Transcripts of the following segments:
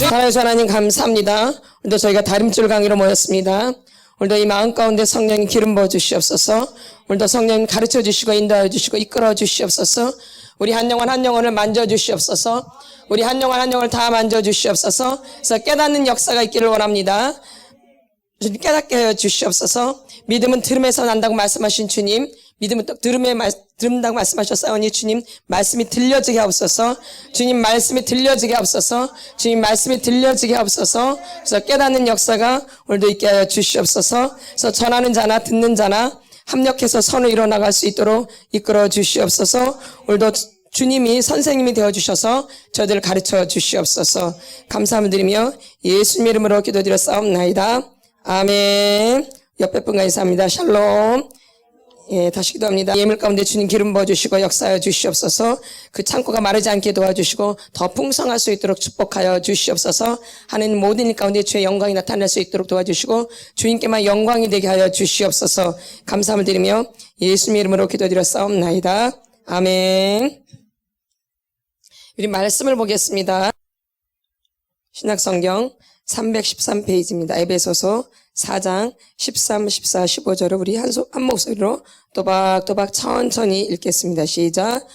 하나님 하나님 감사합니다. 오늘도 저희가 다림줄 강의로 모였습니다. 오늘도 이 마음 가운데 성령님 기름 부어 주시옵소서. 오늘도 성령님 가르쳐 주시고 인도하여 주시고 이끌어 주시옵소서. 우리 한 영혼 한 영혼을 만져 주시옵소서. 우리 한 영혼 한 영혼을 다 만져 주시옵소서. 그래서 깨닫는 역사가 있기를 원합니다. 깨닫게 하여 주시옵소서. 믿음은 들음에서 난다고 말씀하신 주님, 믿음은 또 들은다고 말씀하셨사오니 주님 말씀이 들려지게 하옵소서. 주님 말씀이 들려지게 하옵소서. 주님 말씀이 들려지게 하옵소서. 그래서 깨닫는 역사가 오늘도 있게 하여 주시옵소서. 그래서 전하는 자나 듣는 자나 합력해서 선을 이뤄나갈 수 있도록 이끌어 주시옵소서. 오늘도 주님이 선생님이 되어주셔서 저희들을 가르쳐 주시옵소서. 감사함을 드리며 예수님 이름으로 기도드렸사옵나이다. 아멘. 옆에 분과 인사합니다. 샬롬. 예, 다시 기도합니다. 예물 가운데 주님 기름 부어주시고 역사하여 주시옵소서. 그 창고가 마르지 않게 도와주시고 더 풍성할 수 있도록 축복하여 주시옵소서. 하나님 모든 일 가운데 주의 영광이 나타날 수 있도록 도와주시고 주님께만 영광이 되게 하여 주시옵소서. 감사함을 드리며 예수님 이름으로 기도드렸사옵나이다. 아멘. 우리 말씀을 보겠습니다. 신약성경 313페이지입니다. 에베소서 4장 13, 14, 15절을 우리 한 목소리로 또박또박 천천히 읽겠습니다. 시작.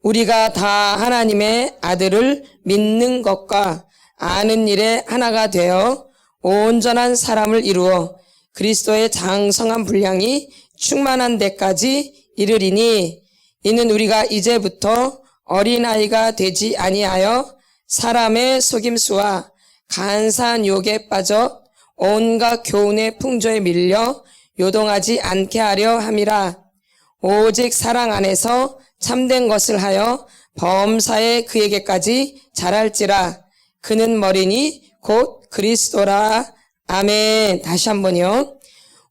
우리가 다 하나님의 아들을 믿는 것과 아는 일에 하나가 되어 온전한 사람을 이루어 그리스도의 장성한 분량이 충만한 데까지 이르리니 이는 우리가 이제부터 어린아이가 되지 아니하여 사람의 속임수와 간사한 유혹에 빠져 온갖 교훈의 풍조에 밀려 요동하지 않게 하려 함이라. 오직 사랑 안에서 참된 것을 하여 범사에 그에게까지 자랄지라. 그는 머리니 곧 그리스도라. 아멘. 다시 한번요.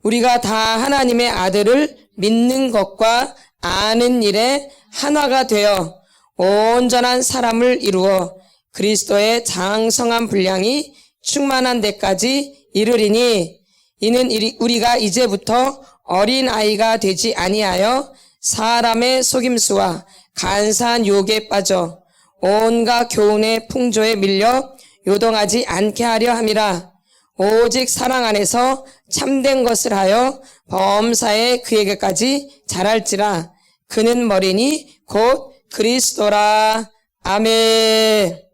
우리가 다 하나님의 아들을 믿는 것과 아는 일에 하나가 되어 온전한 사람을 이루어 그리스도의 장성한 분량이 충만한 데까지 이르리니 이는 우리가 이제부터 어린아이가 되지 아니하여 사람의 속임수와 간사한 유혹에 빠져 온갖 교훈의 풍조에 밀려 요동하지 않게 하려 함이라. 오직 사랑 안에서 참된 것을 하여 범사에 그에게까지 자랄지라. 그는 머리니 곧 그리스도라. 아멘.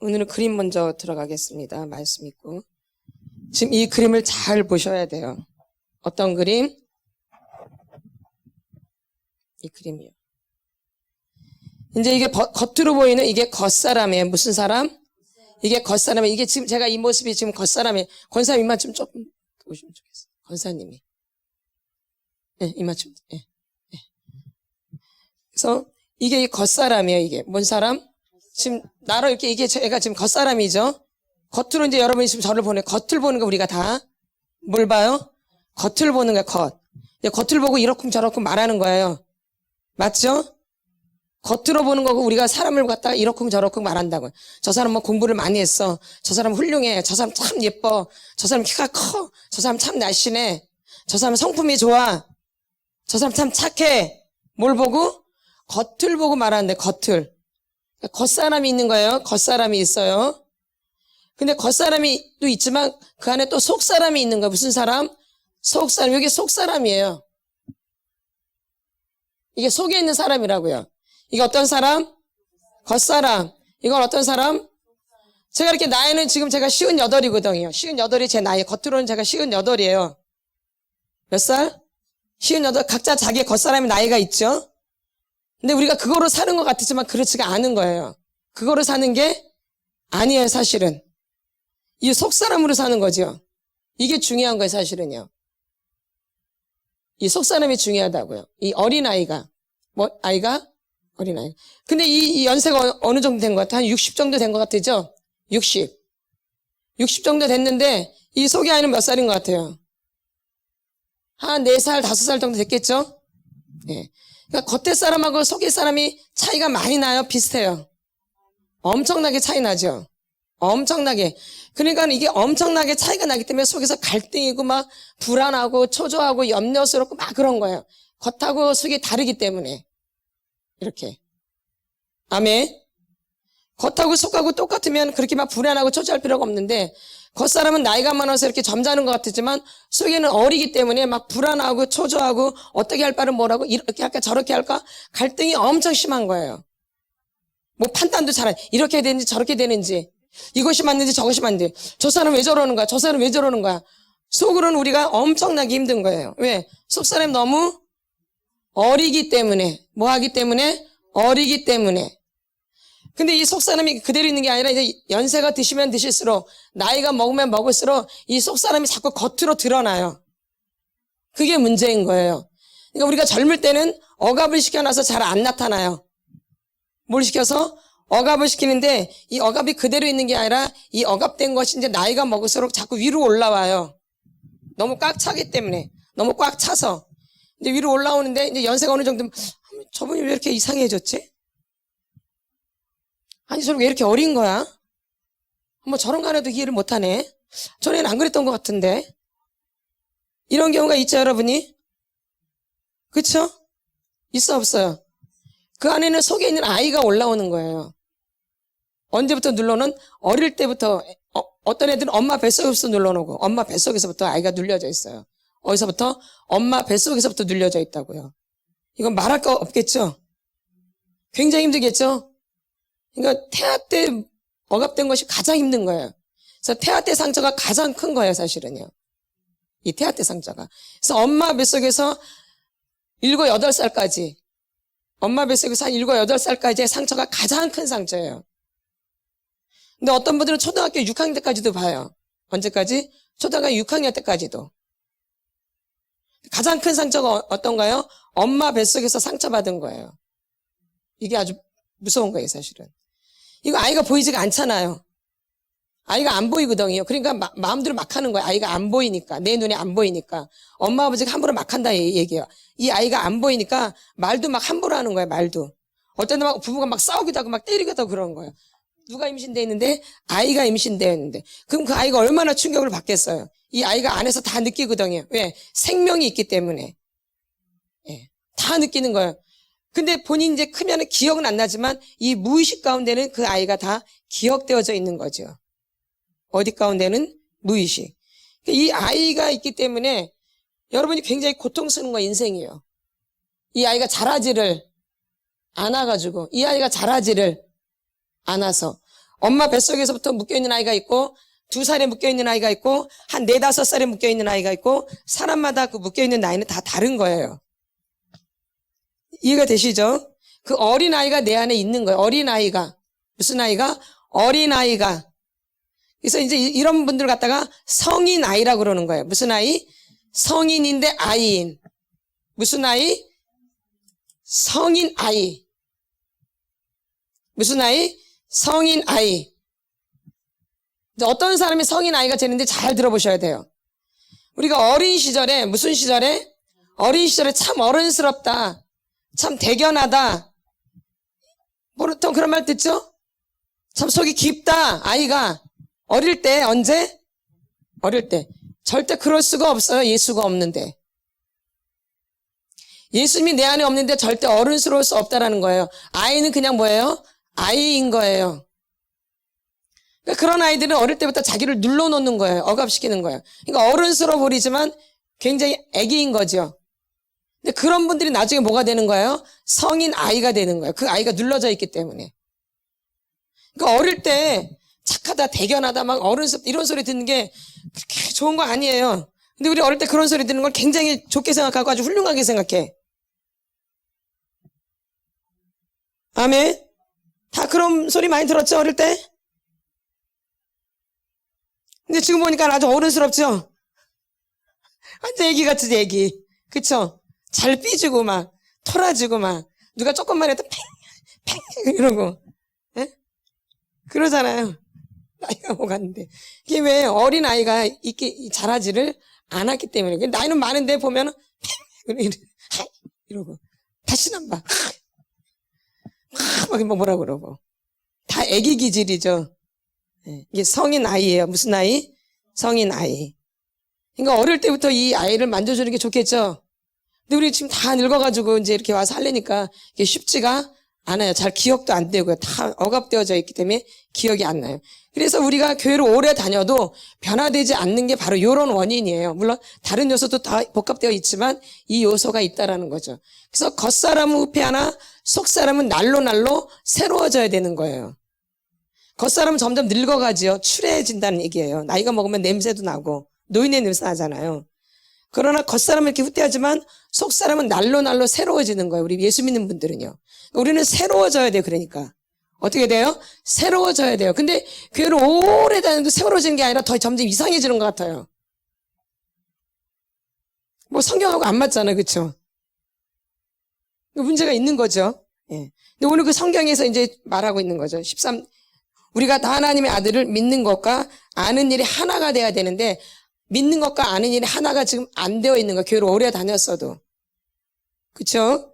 오늘은 그림 먼저 들어가겠습니다. 말씀 있고. 지금 이 그림을 잘 보셔야 돼요. 어떤 그림? 이 그림이요. 이제 이게 겉으로 보이는 이게 겉사람이에요. 무슨 사람? 이게 겉사람이에요. 이게 지금 제가 이 모습이 지금 겉사람이에요. 권사님 이만 좀 조금 보시면 좋겠어요. 권사님이. 네, 이만 좀. 네, 네. 그래서 이게 겉사람이에요. 이게 뭔 사람? 지금 나로 이렇게 이게 제가 지금 겉사람이죠. 겉으로 이제 여러분이 지금 저를 보는 겉을 보는 거 우리가 다 뭘 봐요? 겉을 보는 거야. 겉을 보고 이렇쿵 저렇쿵 말하는 거예요. 맞죠? 겉으로 보는 거고 우리가 사람을 갖다가 이렇쿵 저렇쿵 말한다고요. 저 사람 뭐 공부를 많이 했어. 저 사람 훌륭해. 저 사람 참 예뻐. 저 사람 키가 커. 저 사람 참 날씬해. 저 사람 성품이 좋아. 저 사람 참 착해. 뭘 보고? 겉을 보고 말하는데 겉을. 겉사람이 있는 거예요. 겉사람이 있어요. 근데 겉사람이 또 있지만 그 안에 또 속사람이 있는 거예요. 무슨 사람? 속사람. 이게 속사람이에요. 이게 속에 있는 사람이라고요. 이게 어떤 사람? 겉사람. 이건 어떤 사람? 제가 이렇게 나이는 지금 제가 58이거든요. 58이 제 나이. 겉으로는 제가 58이에요. 몇 살? 58. 각자 자기의 겉사람의 나이가 있죠. 근데 우리가 그거로 사는 것 같지만 그렇지가 않은 거예요. 그거로 사는 게 아니에요, 사실은. 이 속사람으로 사는 거죠. 이게 중요한 거예요, 사실은요. 이 속사람이 중요하다고요. 이 어린아이가. 아이가? 어린아이. 근데 이 연세가 어느 정도 된 것 같아요? 한 60 정도 된 것 같죠? 60. 60 정도 됐는데 이 속의 아이는 몇 살인 것 같아요? 한 4살, 5살 정도 됐겠죠? 네. 그러니까 겉에 사람하고 속의 사람이 차이가 많이 나요? 비슷해요? 엄청나게 차이 나죠? 엄청나게. 그러니까 이게 엄청나게 차이가 나기 때문에 속에서 갈등이고 막 불안하고 초조하고 염려스럽고 막 그런 거예요. 겉하고 속이 다르기 때문에. 이렇게. 아멘. 겉하고 속하고 똑같으면 그렇게 막 불안하고 초조할 필요가 없는데, 겉사람은 나이가 많아서 이렇게 점잖은 것 같지만 속에는 어리기 때문에 막 불안하고 초조하고 어떻게 할 바를 뭐라고 이렇게 할까 저렇게 할까 갈등이 엄청 심한 거예요. 뭐 판단도 잘 안, 이렇게 해야 되는지 저렇게 되는지, 이것이 맞는지 저것이 맞는지, 저 사람 왜 저러는 거야, 저 사람 왜 저러는 거야. 속으로는 우리가 엄청나게 힘든 거예요. 왜? 속 사람이 너무 어리기 때문에. 뭐 하기 때문에? 어리기 때문에. 근데 이 속 사람이 그대로 있는 게 아니라 이제 연세가 드시면 드실수록, 나이가 먹으면 먹을수록 이 속 사람이 자꾸 겉으로 드러나요. 그게 문제인 거예요. 그러니까 우리가 젊을 때는 억압을 시켜놔서 잘 안 나타나요. 뭘 시켜서? 억압을 시키는데, 이 억압이 그대로 있는 게 아니라 이 억압된 것이 이제 나이가 먹을수록 자꾸 위로 올라와요. 너무 꽉 차기 때문에. 너무 꽉 차서. 이제 위로 올라오는데 이제 연세가 어느 정도, 저분이 왜 이렇게 이상해졌지? 아니, 저는 왜 이렇게 어린 거야? 뭐 저런 거 하나도 이해를 못하네. 전에는 안 그랬던 것 같은데. 이런 경우가 있죠, 여러분이? 그쵸? 있어, 없어요? 그 안에는 속에 있는 아이가 올라오는 거예요. 언제부터 눌러는? 어릴 때부터. 어떤 애들은 엄마 뱃속에서부터 눌러놓고, 엄마 뱃속에서부터 아이가 눌려져 있어요. 어디서부터? 엄마 뱃속에서부터 눌려져 있다고요. 이건 말할 거 없겠죠? 굉장히 힘들겠죠? 그러니까 태아 때 억압된 것이 가장 힘든 거예요. 그래서 태아 때 상처가 가장 큰 거예요, 사실은요. 이 태아 때 상처가. 그래서 엄마 뱃속에서 7, 8살까지, 엄마 뱃속에서 한 7, 8살까지의 상처가 가장 큰 상처예요. 근데 어떤 분들은 초등학교 6학년 때까지도 봐요. 언제까지? 초등학교 6학년 때까지도. 가장 큰 상처가 어떤가요? 엄마 뱃속에서 상처받은 거예요. 이게 아주 무서운 거예요, 사실은. 이거 아이가 보이지가 않잖아요. 아이가 안 보이거든요. 그러니까 마음대로 막 하는 거예요. 아이가 안 보이니까. 내 눈에 안 보이니까. 엄마 아버지가 함부로 막 한다 얘기예요. 이 아이가 안 보이니까 말도 막 함부로 하는 거예요, 말도. 어떤 때 막 부부가 막 싸우기도 하고 막 때리기도 하고 그런 거예요. 누가 임신되어 있는데? 아이가 임신되어 있는데. 그럼 그 아이가 얼마나 충격을 받겠어요. 이 아이가 안에서 다 느끼거든요. 왜? 생명이 있기 때문에. 예, 다 느끼는 거예요. 근데 본인이 이제 크면 기억은 안 나지만 이 무의식 가운데는 그 아이가 다 기억되어져 있는 거죠. 어디 가운데는? 무의식. 이 아이가 있기 때문에 여러분이 굉장히 고통스러운 거 인생이에요. 이 아이가 자라지를 않아가지고, 이 아이가 자라지를 않아서, 엄마 뱃속에서부터 묶여있는 아이가 있고, 2살에 묶여있는 아이가 있고, 한 4, 5살에 묶여있는 아이가 있고, 사람마다 그 묶여있는 나이는 다 다른 거예요. 이해가 되시죠? 그 어린아이가 내 안에 있는 거예요. 어린아이가. 무슨 아이가? 어린아이가. 그래서 이제 이런 분들 갖다가 성인아이라고 그러는 거예요. 무슨 아이? 성인인데 아이인. 무슨 아이? 성인아이. 무슨 아이? 성인아이. 어떤 사람이 성인아이가 되는데 잘 들어보셔야 돼요. 우리가 어린 시절에, 무슨 시절에? 어린 시절에 참 어른스럽다. 참 대견하다. 보통 그런 말 듣죠? 참 속이 깊다, 아이가. 어릴 때, 언제? 어릴 때. 절대 그럴 수가 없어요, 예수가 없는데. 예수님이 내 안에 없는데 절대 어른스러울 수 없다라는 거예요. 아이는 그냥 뭐예요? 아이인 거예요. 그러니까 그런 아이들은 어릴 때부터 자기를 눌러놓는 거예요. 억압시키는 거예요. 그러니까 어른스러워 보이지만 굉장히 애기인 거죠. 근데 그런 분들이 나중에 뭐가 되는 거예요? 성인 아이가 되는 거예요. 그 아이가 눌러져 있기 때문에. 그러니까 어릴 때 착하다, 대견하다, 막 어른스럽다 이런 소리 듣는 게 그렇게 좋은 거 아니에요. 근데 우리 어릴 때 그런 소리 듣는 걸 굉장히 좋게 생각하고 아주 훌륭하게 생각해. 아멘. 다 그런 소리 많이 들었죠, 어릴 때? 근데 지금 보니까 아주 어른스럽죠? 완전 애기 같지, 애기. 그쵸? 잘 삐지고 막, 토라지고 막, 누가 조금만 해도 팽 이러고, 예? 그러잖아요. 나이가 먹었는데. 이게 왜 어린아이가 자라지를 않았기 때문에. 나이는 많은데 보면은, 이러고, 다시는 안 봐. 막 뭐라 그러고. 다 애기 기질이죠. 이게 성인 아이예요. 무슨 아이? 성인 아이. 그러니까 어릴 때부터 이 아이를 만져주는 게 좋겠죠. 근데 우리 지금 다 늙어가지고 이제 이렇게 와서 하려니까 이게 쉽지가 안 와요. 잘 기억도 안 되고요. 다 억압되어져 있기 때문에 기억이 안 나요. 그래서 우리가 교회를 오래 다녀도 변화되지 않는 게 바로 이런 원인이에요. 물론 다른 요소도 다 복합되어 있지만 이 요소가 있다라는 거죠. 그래서 겉사람은 후패하나 속사람은 날로 새로워져야 되는 거예요. 겉사람은 점점 늙어가지요. 추레해진다는 얘기예요. 나이가 먹으면 냄새도 나고 노인의 냄새 나잖아요. 그러나 겉사람은 이렇게 후퇴하지만 속사람은 날로 새로워지는 거예요. 우리 예수 믿는 분들은요. 우리는 새로워져야 돼요. 그러니까. 어떻게 돼요? 새로워져야 돼요. 근데 교회를 오래 다녀도 새로워지는 게 아니라 더 점점 이상해지는 것 같아요. 뭐 성경하고 안 맞잖아요. 그렇죠? 문제가 있는 거죠. 예. 근데 오늘 그 성경에서 이제 말하고 있는 거죠. 13. 우리가 다 하나님의 아들을 믿는 것과 아는 일이 하나가 돼야 되는데 믿는 것과 아는 일이 하나가 지금 안 되어 있는 거예요. 교회를 오래 다녔어도. 그렇죠?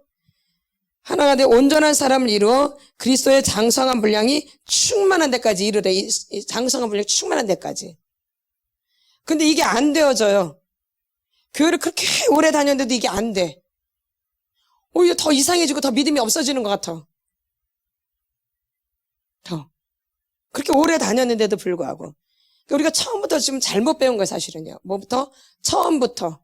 하나가 되어 온전한 사람을 이루어 그리스도의 장성한 분량이 충만한 데까지 이르래. 이 장성한 분량이 충만한 데까지. 근데 이게 안 되어져요. 교회를 그렇게 오래 다녔는데도 이게 안 돼. 오히려 더 이상해지고 더 믿음이 없어지는 것 같아. 더. 그렇게 오래 다녔는데도 불구하고. 우리가 처음부터 지금 잘못 배운 거예요, 사실은요. 뭐부터? 처음부터.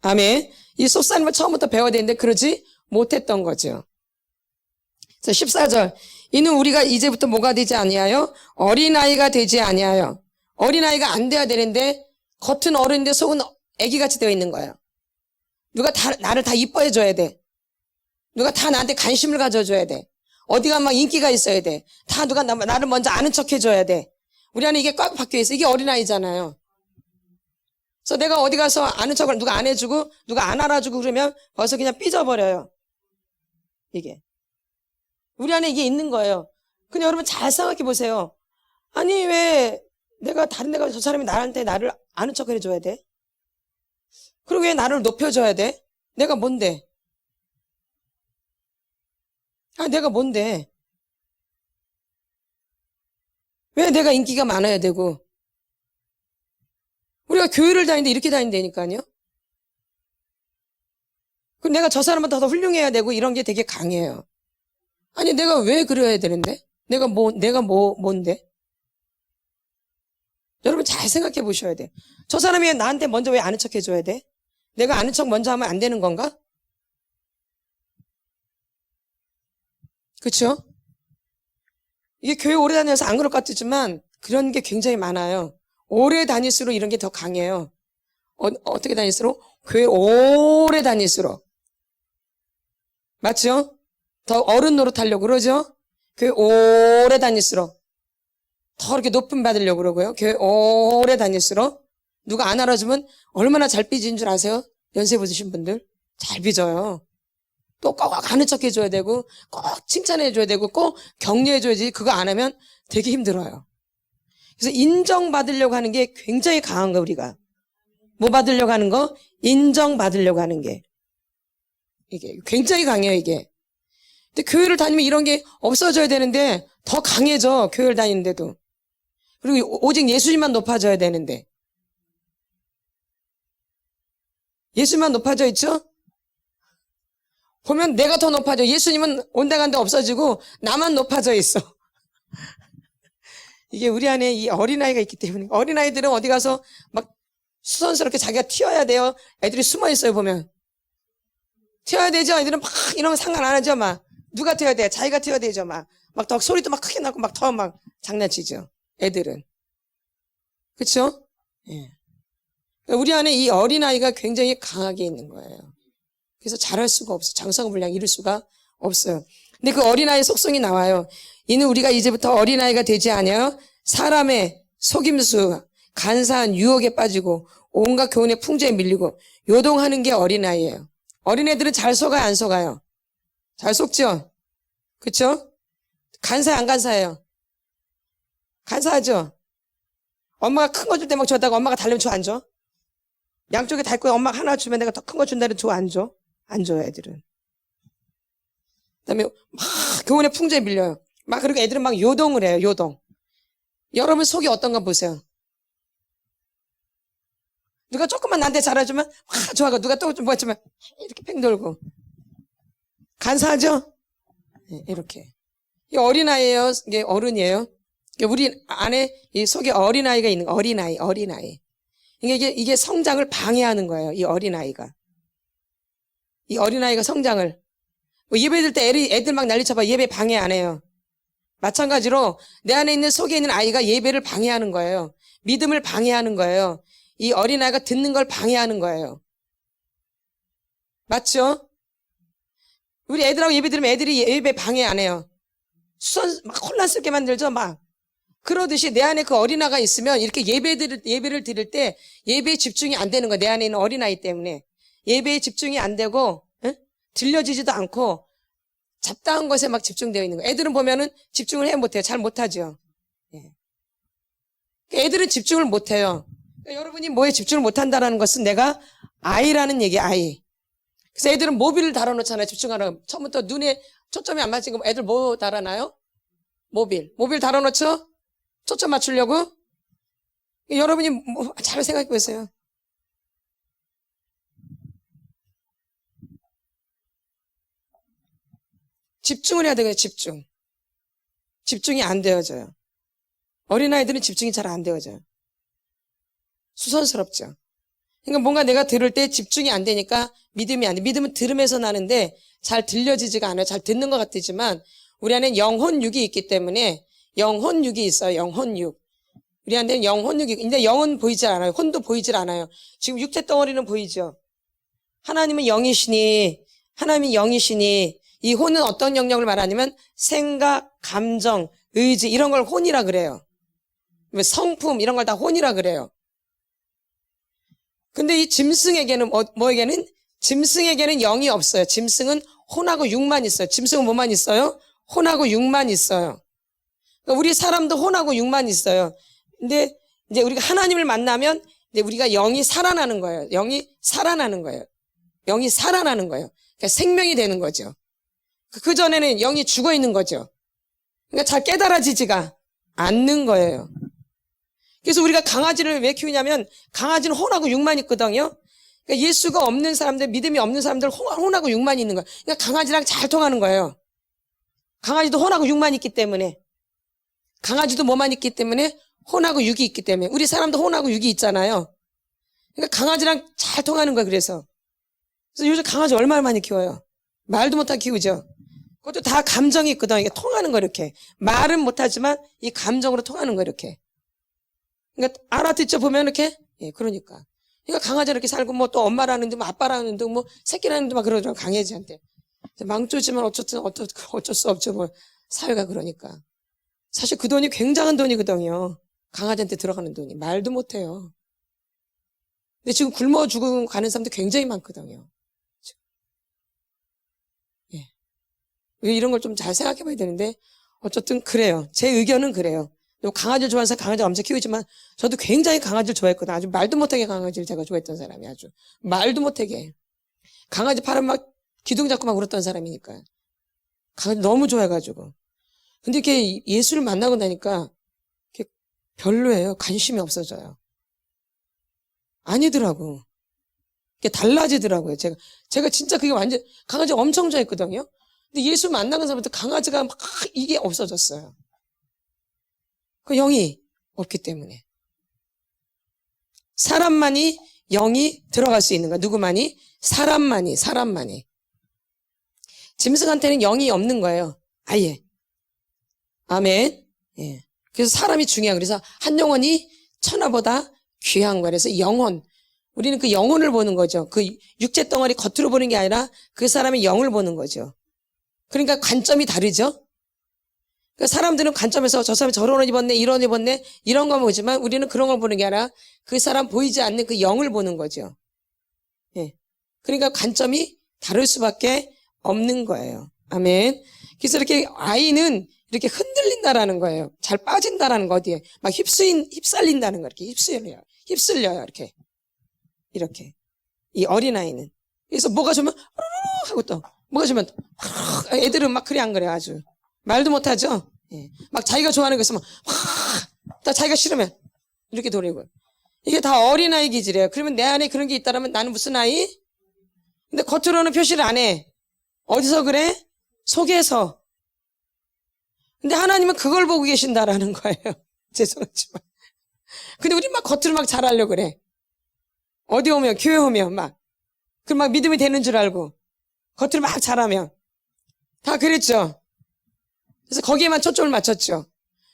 아멘. 이 속사람을 처음부터 배워야 되는데 그러지 못했던 거죠. 그래서 14절. 이는 우리가 이제부터 뭐가 되지 아니하여? 어린아이가 되지 아니하여. 어린아이가 안 돼야 되는데 겉은 어른인데 속은 애기같이 되어 있는 거예요. 누가 나를 다 이뻐해 줘야 돼. 누가 다 나한테 관심을 가져줘야 돼. 어디가 막 인기가 있어야 돼. 다 누가 나를 먼저 아는 척 해줘야 돼. 우리 안에 이게 꽉 박혀 있어. 이게 어린아이잖아요. 그래서 내가 어디 가서 아는 척을 누가 안 해주고 누가 안 알아주고 그러면 벌써 그냥 삐져버려요. 이게. 우리 안에 이게 있는 거예요. 근데 여러분 잘 생각해 보세요. 아니 왜 내가 다른 데 가서 저 사람이 나한테 나를 아는 척을 해줘야 돼? 그리고 왜 나를 높여줘야 돼? 내가 뭔데? 내가 뭔데? 왜 내가 인기가 많아야 되고? 우리가 교회를 다니는데 이렇게 다닌다니까요. 그럼 내가 저 사람보다 더 훌륭해야 되고 이런 게 되게 강해요. 아니 내가 왜 그래야 되는데? 내가 뭔데? 여러분 잘 생각해 보셔야 돼. 저 사람이 나한테 먼저 왜 아는 척 해줘야 돼? 내가 아는 척 먼저 하면 안 되는 건가? 그렇죠? 이게 교회 오래 다녀서 안 그럴 것 같지만 그런 게 굉장히 많아요. 오래 다닐수록 이런 게 더 강해요. 어떻게 다닐수록? 교회 오래 다닐수록. 맞죠? 더 어른 노릇하려고 그러죠? 교회 오래 다닐수록. 더 이렇게 높임 받으려고 그러고요. 교회 오래 다닐수록. 누가 안 알아주면 얼마나 잘 삐진 줄 아세요? 연세 보시신 분들. 잘 삐져요. 또 꼭 아는 척 해줘야 되고 꼭 칭찬해줘야 되고 꼭 격려해줘야지. 그거 안 하면 되게 힘들어요. 그래서 인정받으려고 하는 게 굉장히 강한 거 우리가. 뭐 받으려고 하는 거? 인정받으려고 하는 게. 이게 굉장히 강해요 이게. 근데 교회를 다니면 이런 게 없어져야 되는데 더 강해져 교회를 다니는데도. 그리고 오직 예수님만 높아져야 되는데. 예수님만 높아져 있죠? 보면 내가 더 높아져. 예수님은 온데간데 없어지고 나만 높아져 있어. 이게 우리 안에 이 어린아이가 있기 때문에. 어린아이들은 어디 가서 막 수선스럽게 자기가 튀어야 돼요. 애들이 숨어 있어요 보면. 튀어야 되죠. 애들은 막 이러면 상관 안 하죠. 막 누가 튀어야 돼? 자기가 튀어야 되죠. 막 더 소리도 막 크게 나고 막 더 막 장난치죠. 애들은. 그렇죠? 예. 우리 안에 이 어린아이가 굉장히 강하게 있는 거예요. 그래서 잘할 수가 없어. 장성한 분량 이룰 수가 없어요. 근데 그 어린아이의 속성이 나와요. 이는 우리가 이제부터 어린아이가 되지 아니하여 사람의 속임수, 간사한 유혹에 빠지고 온갖 교훈의 풍조에 밀리고 요동하는 게 어린아이예요. 어린애들은 잘 속아요, 안 속아요? 잘 속죠? 그쵸? 간사해, 안 간사해요? 간사하죠? 엄마가 큰 거 줄 때 막 줘다가 엄마가 달라면 줘, 안 줘? 양쪽에 달 거야. 엄마가 하나 주면 내가 더 큰 거 준다면 줘, 안 줘? 안 줘요, 애들은. 그 다음에 막 교훈의 풍조에 밀려요. 막 그리고 애들은 막 요동을 해요, 요동. 여러분 속이 어떤가 보세요. 누가 조금만 나한테 잘해주면 좋아하고 누가 또 좀 뭐 했지만 이렇게 팽 돌고. 간사하죠? 이렇게. 이 어린아이예요? 이게 어른이에요? 우리 안에 이 속에 어린아이가 있는 거, 어린아이. 이게 성장을 방해하는 거예요. 이 어린아이가. 이 어린아이가 성장을. 뭐 예배 드릴 때 애들 막 난리쳐봐. 예배 방해 안 해요. 마찬가지로 내 안에 있는 속에 있는 아이가 예배를 방해하는 거예요. 믿음을 방해하는 거예요. 이 어린아이가 듣는 걸 방해하는 거예요. 맞죠? 우리 애들하고 예배 드리면 애들이 예배 방해 안 해요. 막 혼란스럽게 만들죠, 막. 그러듯이 내 안에 그 어린아이가 있으면 이렇게 예배를 드릴 때 예배에 집중이 안 되는 거예요. 내 안에 있는 어린아이 때문에. 예배에 집중이 안 되고, 들려지지도 않고, 잡다한 것에 막 집중되어 있는 거예요. 애들은 보면은 집중을 못해요. 잘 못하죠. 애들은 집중을 못해요. 그러니까 여러분이 뭐에 집중을 못한다는 것은 내가 아이라는 얘기야, 아이. 그래서 애들은 모빌을 달아놓잖아요. 집중하라고. 처음부터 눈에 초점이 안 맞으니까 애들 뭐 달아놔요? 모빌 달아놓죠? 초점 맞추려고? 여러분이 잘 생각해 보세요. 집중을 해야 되거든요, 집중. 집중이 안 되어져요. 어린아이들은 집중이 잘 안 되어져요. 수선스럽죠. 그러니까 뭔가 내가 들을 때 집중이 안 되니까 믿음이 안 돼. 믿음은 들음에서 나는데 잘 들려지지가 않아요. 잘 듣는 것 같지만 우리 안에는 영혼육이 있기 때문에 영혼육이 있어요. 영혼육. 우리 안에는 영혼육이. 근데 영은 보이질 않아요. 혼도 보이질 않아요. 지금 육체 덩어리는 보이죠. 하나님은 영이시니 하나님이 영이시니 이 혼은 어떤 영역을 말하냐면 생각, 감정, 의지 이런 걸 혼이라 그래요. 성품 이런 걸 다 혼이라 그래요. 근데 이 짐승에게는 뭐에게는? 짐승에게는 영이 없어요. 짐승은 혼하고 육만 있어요. 짐승은 뭐만 있어요? 혼하고 육만 있어요. 그러니까 우리 사람도 혼하고 육만 있어요. 근데 이제 우리가 하나님을 만나면 이제 우리가 영이 살아나는 거예요. 영이 살아나는 거예요. 영이 살아나는 거예요. 그러니까 생명이 되는 거죠. 그 전에는 영이 죽어 있는 거죠. 그러니까 잘 깨달아지지가 않는 거예요. 그래서 우리가 강아지를 왜 키우냐면 강아지는 혼하고 육만 있거든요. 그러니까 예수가 없는 사람들, 믿음이 없는 사람들 혼하고 육만 있는 거예요. 그러니까 강아지랑 잘 통하는 거예요. 강아지도 혼하고 육만 있기 때문에. 강아지도 뭐만 있기 때문에? 혼하고 육이 있기 때문에. 우리 사람도 혼하고 육이 있잖아요. 그러니까 강아지랑 잘 통하는 거예요. 그래서 요즘 강아지 얼마나 많이 키워요. 말도 못하게 키우죠. 그것도 다 감정이 있거든. 이게 통하는 거 이렇게. 말은 못하지만 이 감정으로 통하는 거 이렇게. 그러니까 알아듣죠 보면 이렇게. 예, 그러니까. 그러니까 강아지 이렇게 살고 뭐 또 엄마라는 둥, 뭐 아빠라는 둥, 뭐 새끼라는 둥 막 그러더라고 강아지한테. 망조지만 어쩔 수 없죠. 뭐 사회가 그러니까. 사실 그 돈이 굉장한 돈이거든요. 강아지한테 들어가는 돈이. 말도 못해요. 근데 지금 굶어 죽어 가는 사람도 굉장히 많거든요. 예. 이런 걸 좀 잘 생각해 봐야 되는데 어쨌든 그래요. 제 의견은 그래요. 강아지를 좋아하는 사람 강아지를 엄청 키우지만 저도 굉장히 강아지를 좋아했거든요. 아주 말도 못하게 강아지를 제가 좋아했던 사람이 아주. 말도 못하게. 강아지 팔은 막 기둥 잡고 막 울었던 사람이니까. 강아지 너무 좋아해가지고. 근데 이렇게 예수를 만나고 나니까 이렇게 별로예요. 관심이 없어져요. 아니더라고. 이게 달라지더라고요. 제가 진짜 그게 완전 강아지 엄청 좋아했거든요. 근데 예수 만나는 사람부터 강아지가 막 이게 없어졌어요. 그 영이 없기 때문에. 사람만이 영이 들어갈 수 있는 거야. 누구만이? 사람만이. 짐승한테는 영이 없는 거예요. 아예. 아멘. 예. 그래서 사람이 중요한 거예요. 그래서 한 영혼이 천하보다 귀한 거예요. 그래서 영혼. 우리는 그 영혼을 보는 거죠. 그 육체 덩어리 겉으로 보는 게 아니라 그 사람의 영을 보는 거죠. 그러니까 관점이 다르죠. 그러니까 사람들은 관점에서 저 사람이 저런 옷 입었네, 이런 옷 입었네, 이런 거 보지만 우리는 그런 걸 보는 게 아니라 그 사람 보이지 않는 그 영을 보는 거죠. 예. 그러니까 관점이 다를 수밖에 없는 거예요. 아멘. 그래서 이렇게 아이는 이렇게 흔들린다라는 거예요. 잘 빠진다라는 거 어디에. 막 휩쓸린다는 거 이렇게 휩쓸려요. 이렇게. 이 어린아이는. 그래서 뭐가 좋으면 하고 또 뭐가 좋으면 애들은 막 그래 안 그래 아주. 말도 못하죠? 예. 막 자기가 좋아하는 거 있으면 다 자기가 싫으면 이렇게 돌리고. 이게 다 어린아이 기질이에요. 그러면 내 안에 그런 게 있다면 나는 무슨 아이? 근데 겉으로는 표시를 안 해. 어디서 그래? 속에서. 근데 하나님은 그걸 보고 계신다라는 거예요. 죄송하지만. 근데 우리 막 겉으로 막 잘하려고 그래. 어디 오면, 교회 오면 막. 그 막 믿음이 되는 줄 알고. 겉으로 막 잘하면. 다 그랬죠. 그래서 거기에만 초점을 맞췄죠.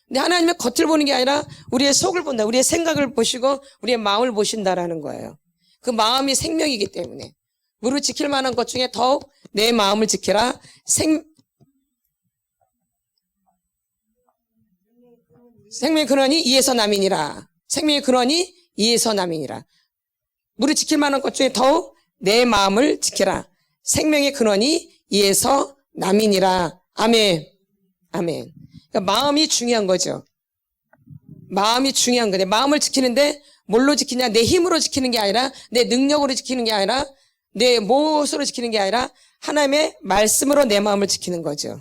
근데 하나님은 겉을 보는 게 아니라 우리의 속을 본다. 우리의 생각을 보시고 우리의 마음을 보신다라는 거예요. 그 마음이 생명이기 때문에. 무릇 지킬 만한 것 중에 더욱 내 마음을 지키라. 생명의 근원이 이에서 남이니라. 생명의 근원이 이에서 남이니라. 무릇 지킬 만한 것 중에 더욱 내 마음을 지키라. 생명의 근원이 이에서 남이니라. 아멘. 아멘. 그러니까 마음이 중요한 거죠. 마음이 중요한 거예요. 마음을 지키는데 뭘로 지키냐? 내 힘으로 지키는 게 아니라, 내 능력으로 지키는 게 아니라, 내 무엇으로 지키는 게 아니라 하나님의 말씀으로 내 마음을 지키는 거죠.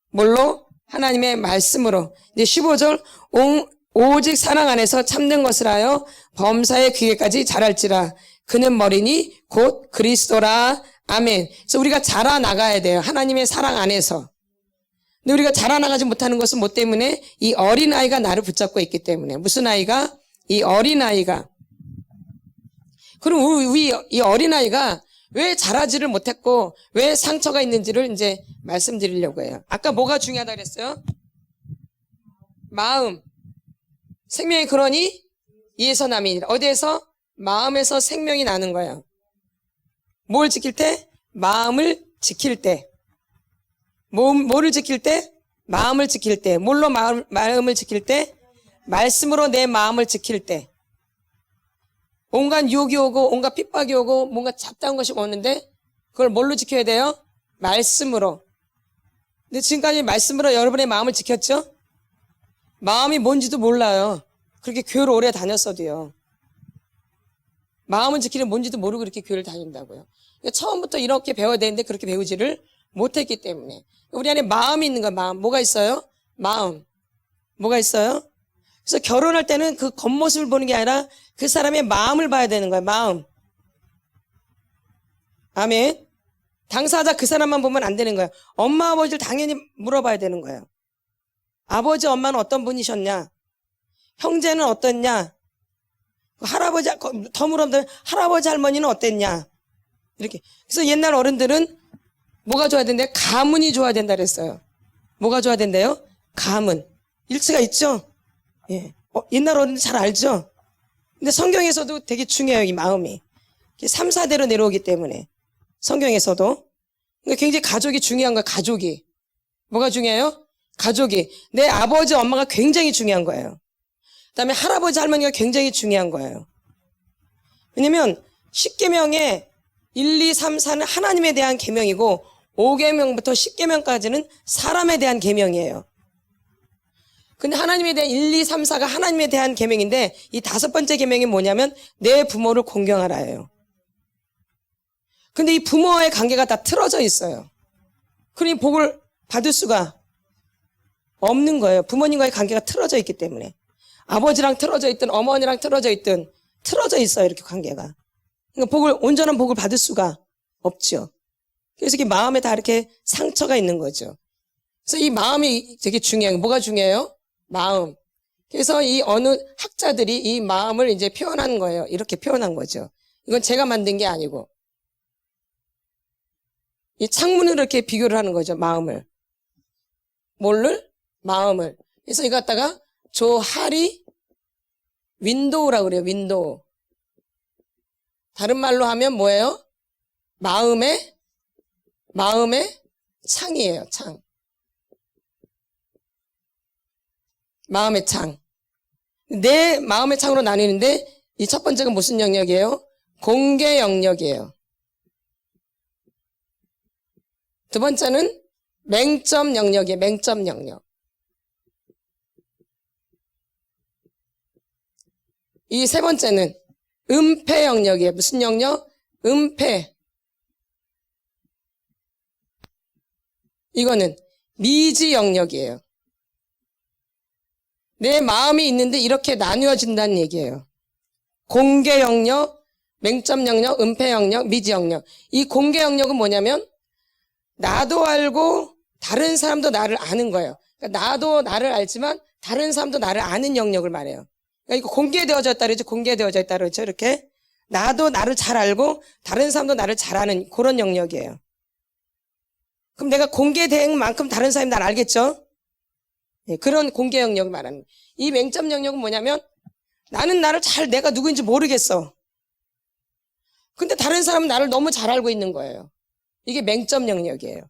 뭘로? 하나님의 말씀으로. 이제 15절 오직 사랑 안에서 참는 것을 하여 범사의 귀에까지 자랄지라. 그는 머리니 곧 그리스도라. 아멘. 그래서 우리가 자라나가야 돼요. 하나님의 사랑 안에서. 근데 우리가 자라나가지 못하는 것은 뭐 때문에? 이 어린아이가 나를 붙잡고 있기 때문에. 무슨 아이가? 이 어린아이가. 그럼 우리 이 어린아이가 왜 자라지를 못했고 왜 상처가 있는지를 이제 말씀드리려고 해요. 아까 뭐가 중요하다 그랬어요? 마음. 생명의 근원이 이에서 남이니라. 어디에서? 마음에서 생명이 나는 거예요. 뭘 지킬 때? 마음을 지킬 때. 뭐를 지킬 때? 마음을 지킬 때. 뭘로 마음을 지킬 때? 말씀으로 내 마음을 지킬 때. 온갖 유혹이 오고 온갖 핍박이 오고 뭔가 잡다한 것이 오는데 그걸 뭘로 지켜야 돼요? 말씀으로. 근데 지금까지 말씀으로 여러분의 마음을 지켰죠? 마음이 뭔지도 몰라요. 그렇게 교회를 오래 다녔어도요. 마음을 지키는 뭔지도 모르고 그렇게 교회를 다닌다고요. 그러니까 처음부터 이렇게 배워야 되는데 그렇게 배우지를 못했기 때문에. 우리 안에 마음이 있는 거야. 마음. 뭐가 있어요? 마음. 뭐가 있어요? 그래서 결혼할 때는 그 겉모습을 보는 게 아니라 그 사람의 마음을 봐야 되는 거예요. 마음. 아멘. 당사자 그 사람만 보면 안 되는 거예요. 엄마 아버지를 당연히 물어봐야 되는 거예요. 아버지 엄마는 어떤 분이셨냐? 형제는 어땠냐? 할아버지 더 물어보면 할아버지 할머니는 어땠냐? 이렇게. 그래서 옛날 어른들은 뭐가 좋아야 된대? 가문이 좋아야 된다 그랬어요. 뭐가 좋아야 된대요? 가문. 일치가 있죠? 예. 옛날 어른들 잘 알죠? 근데 성경에서도 되게 중요해요, 이 마음이. 3, 4대로 내려오기 때문에. 성경에서도. 그러니까 굉장히 가족이 중요한 거예요, 가족이. 뭐가 중요해요? 가족이. 내 아버지, 엄마가 굉장히 중요한 거예요. 그 다음에 할아버지, 할머니가 굉장히 중요한 거예요. 왜냐면 10계명에 1, 2, 3, 4는 하나님에 대한 계명이고 5계명부터 10계명까지는 사람에 대한 계명이에요. 근데 하나님에 대한 1, 2, 3, 4가 하나님에 대한 계명인데 이 5번째 계명이 뭐냐면 내 부모를 공경하라예요. 근데 이 부모와의 관계가 다 틀어져 있어요. 그러니 복을 받을 수가 없는 거예요. 부모님과의 관계가 틀어져 있기 때문에. 아버지랑 틀어져 있든 어머니랑 틀어져 있든 틀어져 있어요. 이렇게 관계가. 그러니까 온전한 복을 받을 수가 없죠. 그래서 이 마음에 다 이렇게 상처가 있는 거죠. 그래서 이 마음이 되게 중요해요. 뭐가 중요해요? 마음. 그래서 이 어느 학자들이 이 마음을 이제 표현한 거예요. 이렇게 표현한 거죠. 이건 제가 만든 게 아니고. 이 창문을 이렇게 비교를 하는 거죠. 마음을. 뭐를? 마음을. 그래서 이거 갖다가 조하리 윈도우라고 그래요. 윈도우. 다른 말로 하면 뭐예요? 마음의 창이에요. 창. 마음의 창. 내 마음의 창으로 나뉘는데 이 첫 번째가 무슨 영역이에요? 공개 영역이에요. 두 번째는 맹점 영역이에요. 맹점 영역. 이 세 번째는 은폐 영역이에요. 무슨 영역? 은폐. 이거는 미지 영역이에요. 내 마음이 있는데 이렇게 나누어진다는 얘기예요. 공개 영역, 맹점 영역, 은폐 영역, 미지 영역. 이 공개 영역은 뭐냐면 나도 알고 다른 사람도 나를 아는 거예요. 그러니까 나도 나를 알지만 다른 사람도 나를 아는 영역을 말해요. 그러니까 이거 공개되어져 있다 그러죠. 공개되어져 있다 그러죠. 이렇게. 나도 나를 잘 알고 다른 사람도 나를 잘 아는 그런 영역이에요. 그럼 내가 공개된 만큼 다른 사람이 나를 알겠죠? 네, 그런 공개 영역을 말하는 거예요. 이 맹점 영역은 뭐냐면 나는 나를 잘 내가 누구인지 모르겠어. 근데 다른 사람은 나를 너무 잘 알고 있는 거예요. 이게 맹점 영역이에요.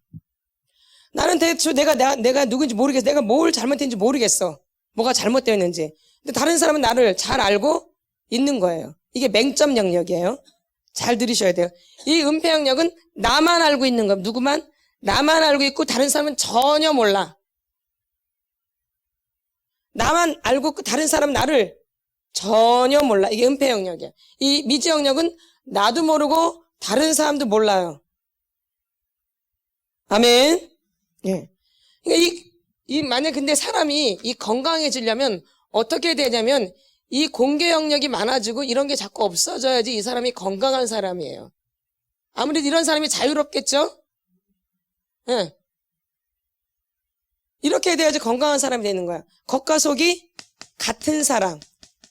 나는 대충 내가 누구인지 모르겠어. 내가 뭘 잘못했는지 모르겠어. 뭐가 잘못되었는지. 근데 다른 사람은 나를 잘 알고 있는 거예요. 이게 맹점 영역이에요. 잘 들으셔야 돼요. 이 은폐 영역은 나만 알고 있는 거예요. 누구만? 나만 알고 있고 다른 사람은 전혀 몰라. 나만 알고 있고 다른 사람은 나를 전혀 몰라. 이게 은폐 영역이야. 이 미지 영역은 나도 모르고 다른 사람도 몰라요. 아멘. 예. 그러니까 만약 근데 사람이 이 건강해지려면 어떻게 되냐면 이 공개 영역이 많아지고 이런 게 자꾸 없어져야지 이 사람이 건강한 사람이에요. 아무래도 이런 사람이 자유롭겠죠? 예. 이렇게 돼야지 건강한 사람이 되는 거야. 겉과 속이 같은 사람.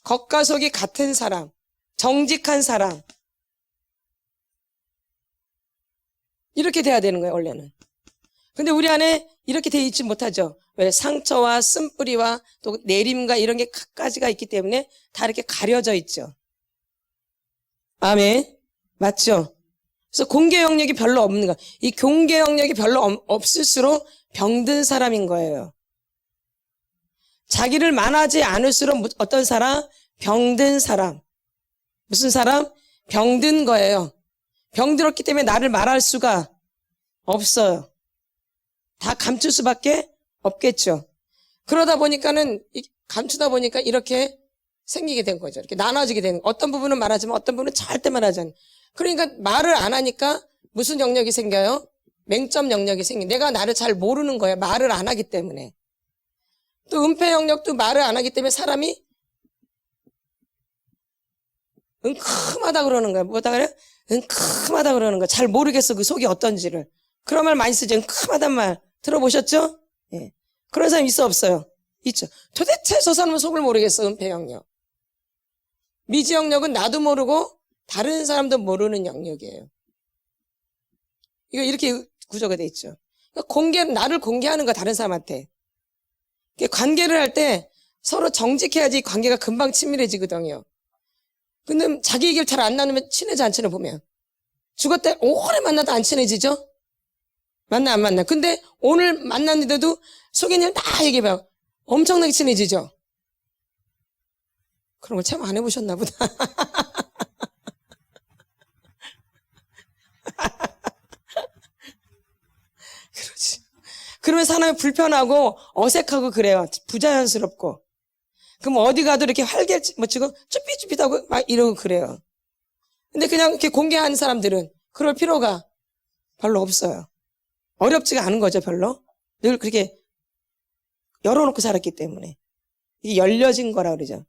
겉과 속이 같은 사람. 정직한 사람. 이렇게 돼야 되는 거예요, 원래는. 근데 우리 안에 이렇게 돼 있지 못하죠. 왜? 상처와 쓴뿌리와 또 내림과 이런 게 갖가지가 있기 때문에 다 이렇게 가려져 있죠. 아멘. 맞죠? 그래서 공개 영역이 별로 없는 거야. 이 공개 영역이 별로 없을수록 병든 사람인 거예요. 자기를 만하지 않을수록 어떤 사람? 병든 사람. 무슨 사람? 병든 거예요. 병들었기 때문에 나를 말할 수가 없어요. 다 감출 수밖에 없겠죠. 그러다 보니까는 감추다 보니까 이렇게 생기게 된 거죠. 이렇게 나눠지게 되는 거예요. 어떤 부분은 말하지만 어떤 부분은 절대 말하지 않아요. 그러니까 말을 안 하니까 무슨 영역이 생겨요? 맹점 영역이 생겨요. 내가 나를 잘 모르는 거예요. 말을 안 하기 때문에. 또 은폐 영역도 말을 안 하기 때문에 사람이 은큼하다 그러는 거야. 뭐다 그래? 은큼하다 그러는 거야. 잘 모르겠어. 그 속이 어떤지를. 그런 말 많이 쓰죠. 은큼하단 말. 들어보셨죠? 예. 그런 사람 있어 없어요? 있죠. 도대체 저 사람은 속을 모르겠어. 은폐 영역. 미지 영역은 나도 모르고 다른 사람도 모르는 영역이에요. 이거 이렇게 구조가 돼 있죠. 그러니까 나를 공개하는 거야. 다른 사람한테. 관계를 할 때 서로 정직해야지 관계가 금방 친밀해지거든요. 근데 자기 얘기를 잘 안 나누면 친해지 안 친해 보면. 죽었다 오래 만나도 안 친해지죠? 만나 안 만나. 근데 오늘 만났는데도 속에 있는 다 얘기해봐요. 엄청나게 친해지죠? 그런 걸 참 안 해보셨나 보다. 그렇지. 그러면 사람이 불편하고 어색하고 그래요. 부자연스럽고. 그럼 어디 가도 이렇게 지금 쭈삣쭈삣하고 막 이러고 그래요. 근데 그냥 이렇게 공개한 사람들은 그럴 필요가 별로 없어요. 어렵지가 않은 거죠, 별로. 늘 그렇게 열어놓고 살았기 때문에. 이게 열려진 거라 그러죠.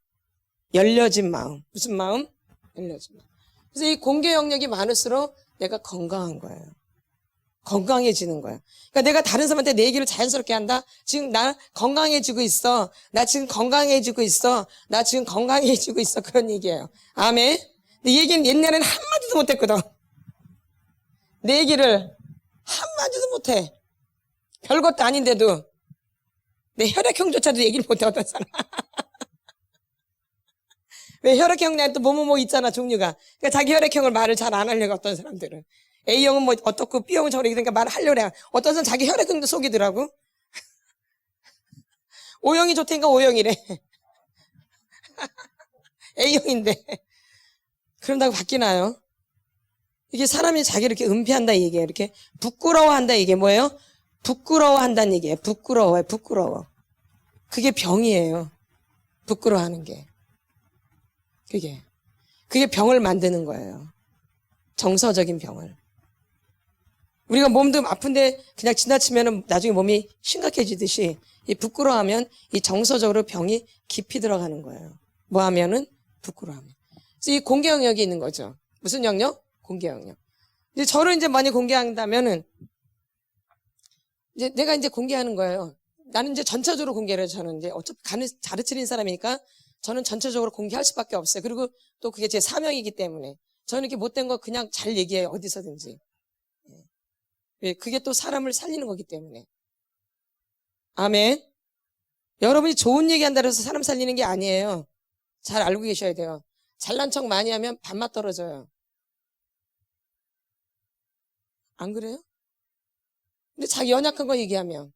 열려진 마음. 무슨 마음? 열려진 마음. 그래서 이 공개 영역이 많을수록 내가 건강한 거예요. 건강해지는 거야. 그러니까 내가 다른 사람한테 내 얘기를 자연스럽게 한다? 지금 나 건강해지고 있어. 나 지금 건강해지고 있어. 나 지금 건강해지고 있어. 그런 얘기예요. 아멘. 근데 이 얘기는 옛날에는 한마디도 못했거든. 내 얘기를 한마디도 못해. 별것도 아닌데도 내 혈액형조차도 얘기를 못해, 어떤 사람. 왜 혈액형 또 뭐뭐뭐 있잖아, 종류가. 그러니까 자기 혈액형을 말을 잘 안 하려고 어떤 사람들은. A형은 뭐 어떻고 B형은 저렇게 그러니까 말을 하려고 해. 어떤 사람은 자기 혈액형도 속이더라고. O형이 좋다니까 O형이래. A형인데. 그런다고 바뀌나요? 이게 사람이 자기를 이렇게 은폐한다 이 얘기예요. 이렇게 부끄러워한다 이게 뭐예요? 부끄러워한다는 얘기예요. 부끄러워. 그게 병이에요. 부끄러워하는 게. 그게 병을 만드는 거예요. 정서적인 병을. 우리가 몸도 아픈데 그냥 지나치면 나중에 몸이 심각해지듯이 이 부끄러워하면 이 정서적으로 병이 깊이 들어가는 거예요. 뭐 하면은? 부끄러워하면. 그래서 이 공개 영역이 있는 거죠. 무슨 영역? 공개 영역. 이제 저를 이제 많이 공개한다면은 이제 내가 이제 공개하는 거예요. 나는 이제 전체적으로 공개를 해요. 저는 이제 어차피 가르치는 사람이니까 저는 전체적으로 공개할 수밖에 없어요. 그리고 또 그게 제 사명이기 때문에 저는 이렇게 못된 거 그냥 잘 얘기해요. 어디서든지. 예, 그게 또 사람을 살리는 거기 때문에. 아멘. 여러분이 좋은 얘기 한다고 해서 사람 살리는 게 아니에요. 잘 알고 계셔야 돼요. 잘난 척 많이 하면 밥맛 떨어져요. 안 그래요? 근데 자기 연약한 거 얘기하면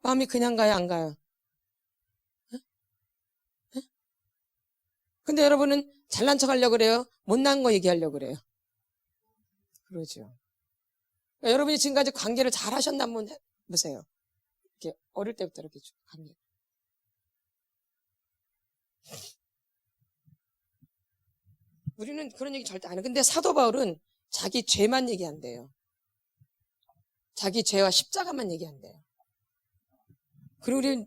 마음이 그냥 가요, 안 가요? 근데 여러분은 잘난 척 하려고 그래요? 못난 거 얘기하려고 그래요? 그러죠. 그러니까 여러분이 지금까지 관계를 잘 하셨나 한번 해보세요. 이렇게 어릴 때부터 이렇게 쭉 관계. 우리는 그런 얘기 절대 안 해요. 근데 사도 바울은 자기 죄만 얘기한대요. 자기 죄와 십자가만 얘기한대요. 그리고 우리는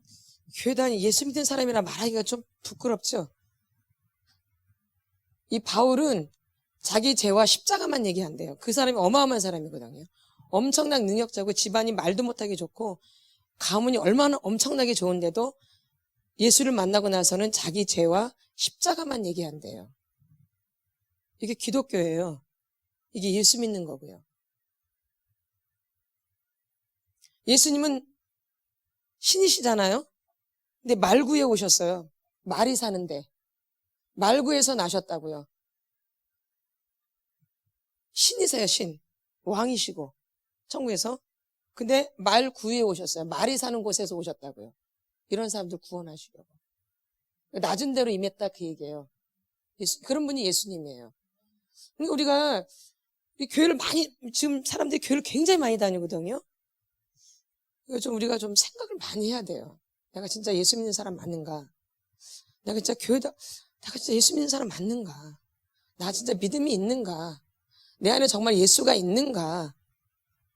교회 다니 예수 믿는 사람이라 말하기가 좀 부끄럽죠. 이 바울은 자기 죄와 십자가만 얘기한대요. 그 사람이 어마어마한 사람이거든요. 엄청난 능력자고 집안이 말도 못하게 좋고 가문이 얼마나 엄청나게 좋은데도 예수를 만나고 나서는 자기 죄와 십자가만 얘기한대요. 이게 기독교예요. 이게 예수 믿는 거고요. 예수님은 신이시잖아요. 근데 말구에 오셨어요. 말이 사는데. 말구에서 나셨다고요. 신이세요, 신. 왕이시고. 천국에서. 근데 말구에 오셨어요. 말이 사는 곳에서 오셨다고요. 이런 사람들 구원하시려고. 낮은 데로 임했다 그 얘기예요. 그런 분이 예수님이에요. 그러니까 우리가 교회를 많이, 지금 사람들이 교회를 굉장히 많이 다니거든요. 좀 우리가 좀 생각을 많이 해야 돼요. 내가 진짜 예수 믿는 사람 맞는가? 내가 진짜 내가 진짜 예수 믿는 사람 맞는가? 나 진짜 믿음이 있는가? 내 안에 정말 예수가 있는가?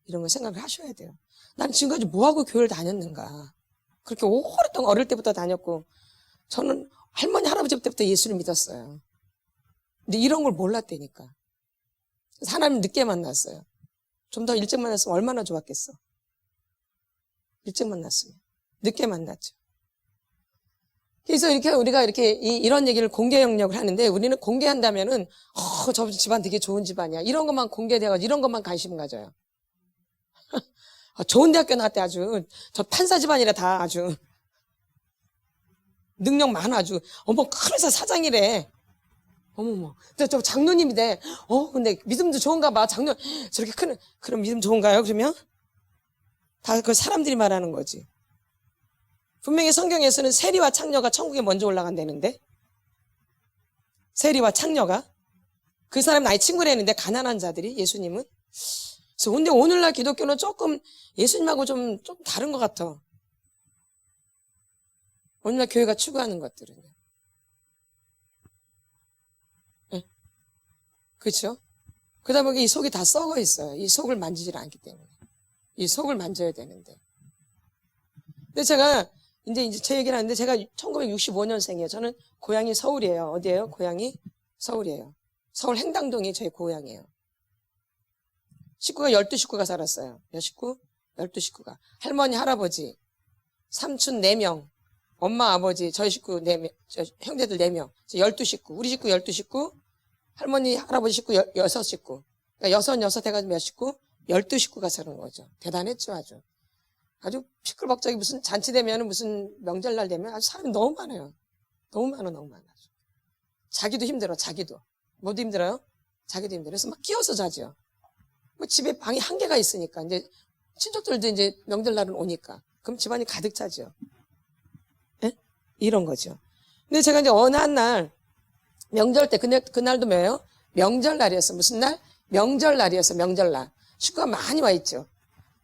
이런 걸 생각을 하셔야 돼요. 난 지금까지 뭐하고 교회를 다녔는가? 그렇게 오랫동안 어릴 때부터 다녔고, 저는 할머니, 할아버지 때부터 예수를 믿었어요. 근데 이런 걸 몰랐다니까. 하나님 늦게 만났어요. 좀 더 일찍 만났으면 얼마나 좋았겠어. 일찍 만났으면. 늦게 만났죠. 그래서 우리가 이런 얘기를 공개 영역을 하는데, 우리는 공개한다면은, 저 집안 되게 좋은 집안이야. 이런 것만 공개돼가지고 이런 것만 관심 가져요. 좋은 대학교 나왔대 아주. 저 판사 집안이라 다 아주. 능력 많아 아주. 어머, 큰 회사 사장이래. 어머머. 저 장로님이 돼. 근데 믿음도 좋은가 봐. 저렇게 그런 믿음 좋은가요? 그러면? 다 그 사람들이 말하는 거지. 분명히 성경에서는 세리와 창녀가 천국에 먼저 올라간다는데. 세리와 창녀가. 그 사람 나의 친구라는데 가난한 자들이 예수님은. 그래서 근데 오늘날 기독교는 조금 예수님하고 좀 다른 것 같아. 오늘날 교회가 추구하는 것들은요. 네. 그렇죠? 그러다 보니 이 속이 다 썩어 있어요. 이 속을 만지질 않기 때문에. 이 속을 만져야 되는데. 근데 제가 이제 제 얘기를 하는데 제가 1965년생이에요. 저는 고향이 서울이에요. 어디예요? 고향이 서울이에요. 서울 행당동이 저희 고향이에요. 식구가 12식구가 살았어요. 몇 식구? 12식구가. 할머니, 할아버지, 삼촌 4명, 엄마, 아버지, 저희 식구 4명, 형제들 4명, 12식구, 우리 식구 12식구, 할머니, 할아버지 식구 6식구. 그러니까 6 해가지고 몇 식구? 12식구가 사는 거죠. 대단했죠, 아주. 아주 시끌벅적이 무슨 잔치 되면 무슨 명절날 되면 아주 사람이 너무 많아요. 너무 많아. 자기도 힘들어, 자기도. 뭐도 힘들어요? 자기도 힘들어. 그래서 막 끼어서 자죠. 뭐 집에 방이 한 개가 있으니까, 이제, 친척들도 이제 명절날은 오니까. 그럼 집안이 가득 차죠. 예? 이런 거죠. 근데 제가 이제 어느 한 날, 명절 때, 그날도 뭐예요? 명절날이었어. 무슨 날? 명절날이었어, 명절날. 식구가 많이 와 있죠.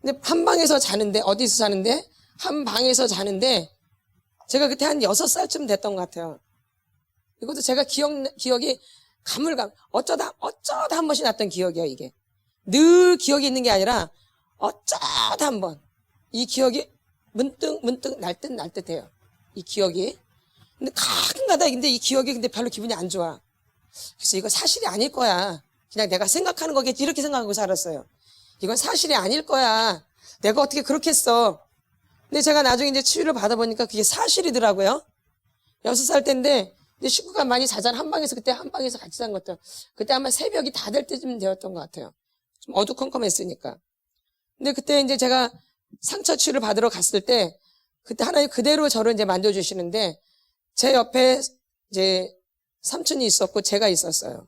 근데 한 방에서 자는데, 어디서 자는데? 한 방에서 자는데, 제가 그때 한 6살쯤 됐던 것 같아요. 이것도 제가 기억이 어쩌다 한 번씩 났던 기억이에요, 이게. 늘 기억이 있는 게 아니라, 어쩌다 한 번. 이 기억이 문득 날 듯 해요. 이 기억이. 근데 가끔가다 근데 이 기억이 근데 별로 기분이 안 좋아. 그래서 이거 사실이 아닐 거야. 그냥 내가 생각하는 거겠지. 이렇게 생각하고 살았어요. 이건 사실이 아닐 거야. 내가 어떻게 그렇게 했어. 근데 제가 나중에 이제 치유를 받아보니까 그게 사실이더라고요. 6살 때인데, 이제 식구가 많이 자잖아. 한 방에서, 그때 한 방에서 같이 잔 것도. 그때 아마 새벽이 다 될 때쯤 되었던 것 같아요. 좀 어두컴컴했으니까. 근데 그때 이제 제가 상처 치유를 받으러 갔을 때, 그때 하나님 그대로 저를 이제 만져주시는데, 제 옆에 이제 삼촌이 있었고, 제가 있었어요.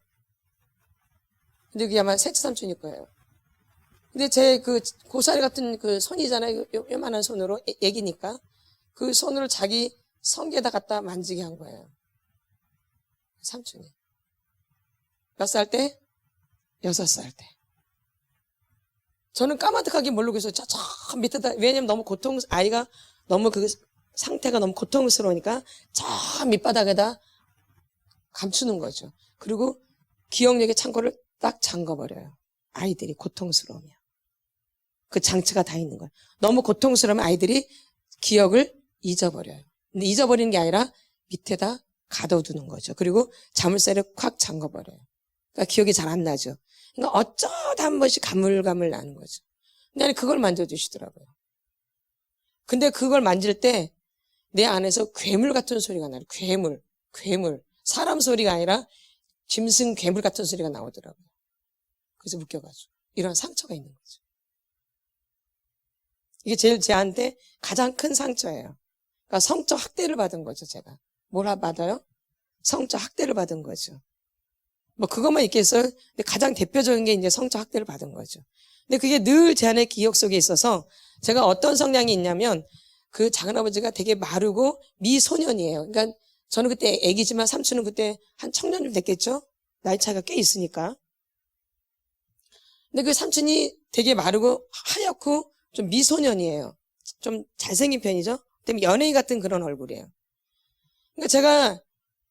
근데 그게 아마 셋째 삼촌일 거예요. 근데 제 그 고사리 같은 그 손이잖아요. 요만한 손으로, 애기니까. 그 손으로 자기 성게에다 갖다 만지게 한 거예요. 삼촌이. 몇 살 때? 6살 때. 저는 까마득하게 모르고 있어요. 저 밑에다, 왜냐면 너무 아이가 너무 그 상태가 너무 고통스러우니까 저 밑바닥에다 감추는 거죠. 그리고 기억력의 창고를 딱 잠궈버려요. 아이들이 고통스러우면. 그 장치가 다 있는 거예요. 너무 고통스러우면 아이들이 기억을 잊어버려요. 근데 잊어버리는 게 아니라 밑에다 가둬두는 거죠. 그리고 자물쇠를 콱 잠궈버려요. 그러니까 기억이 잘 안 나죠. 그러니까 어쩌다 한 번씩 가물가물 나는 거죠. 근데 그걸 만져주시더라고요. 근데 그걸 만질 때 내 안에서 괴물 같은 소리가 나요. 괴물. 사람 소리가 아니라 짐승 괴물 같은 소리가 나오더라고요. 그래서 묶여가지고 이런 상처가 있는 거죠. 이게 제일 제한테 가장 큰 상처예요. 그러니까 성적 학대를 받은 거죠, 제가. 뭘 받아요? 성적 학대를 받은 거죠. 뭐 그것만 있겠어요? 근데 가장 대표적인 게 이제 성적 학대를 받은 거죠. 근데 그게 늘 제 안에 기억 속에 있어서 제가 어떤 성향이 있냐면 그 작은아버지가 되게 마르고 미소년이에요. 그러니까 저는 그때 애기지만 삼촌은 그때 한 청년쯤 됐겠죠? 나이 차이가 꽤 있으니까. 근데 그 삼촌이 되게 마르고 하얗고 좀 미소년이에요. 좀 잘생긴 편이죠? 그다음에 연예인 같은 그런 얼굴이에요. 그러니까 제가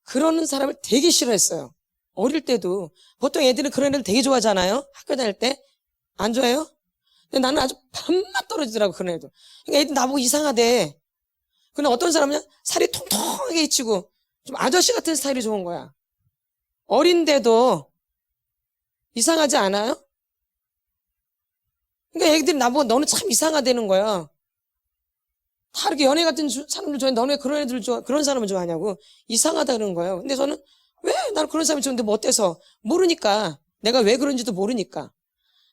그러는 사람을 되게 싫어했어요. 어릴 때도. 보통 애들은 그런 애들 되게 좋아하잖아요. 학교 다닐 때. 안 좋아해요? 근데 나는 아주 밥맛 떨어지더라고, 그런 애들. 그러니까 애들 나보고 이상하대. 근데 어떤 사람은 살이 통통하게 있치고 좀 아저씨 같은 스타일이 좋은 거야. 어린데도 이상하지 않아요? 그러니까 애들이 나보고 너는 참 이상하다는 거야. 다 이렇게 연예 같은 사람들 좋아해. 너네 그런 애들 그런 사람을 좋아하냐고. 이상하다는 거예요. 근데 저는 왜 나는 그런 사람이 좋은데 뭐 어때서? 모르니까. 내가 왜 그런지도 모르니까.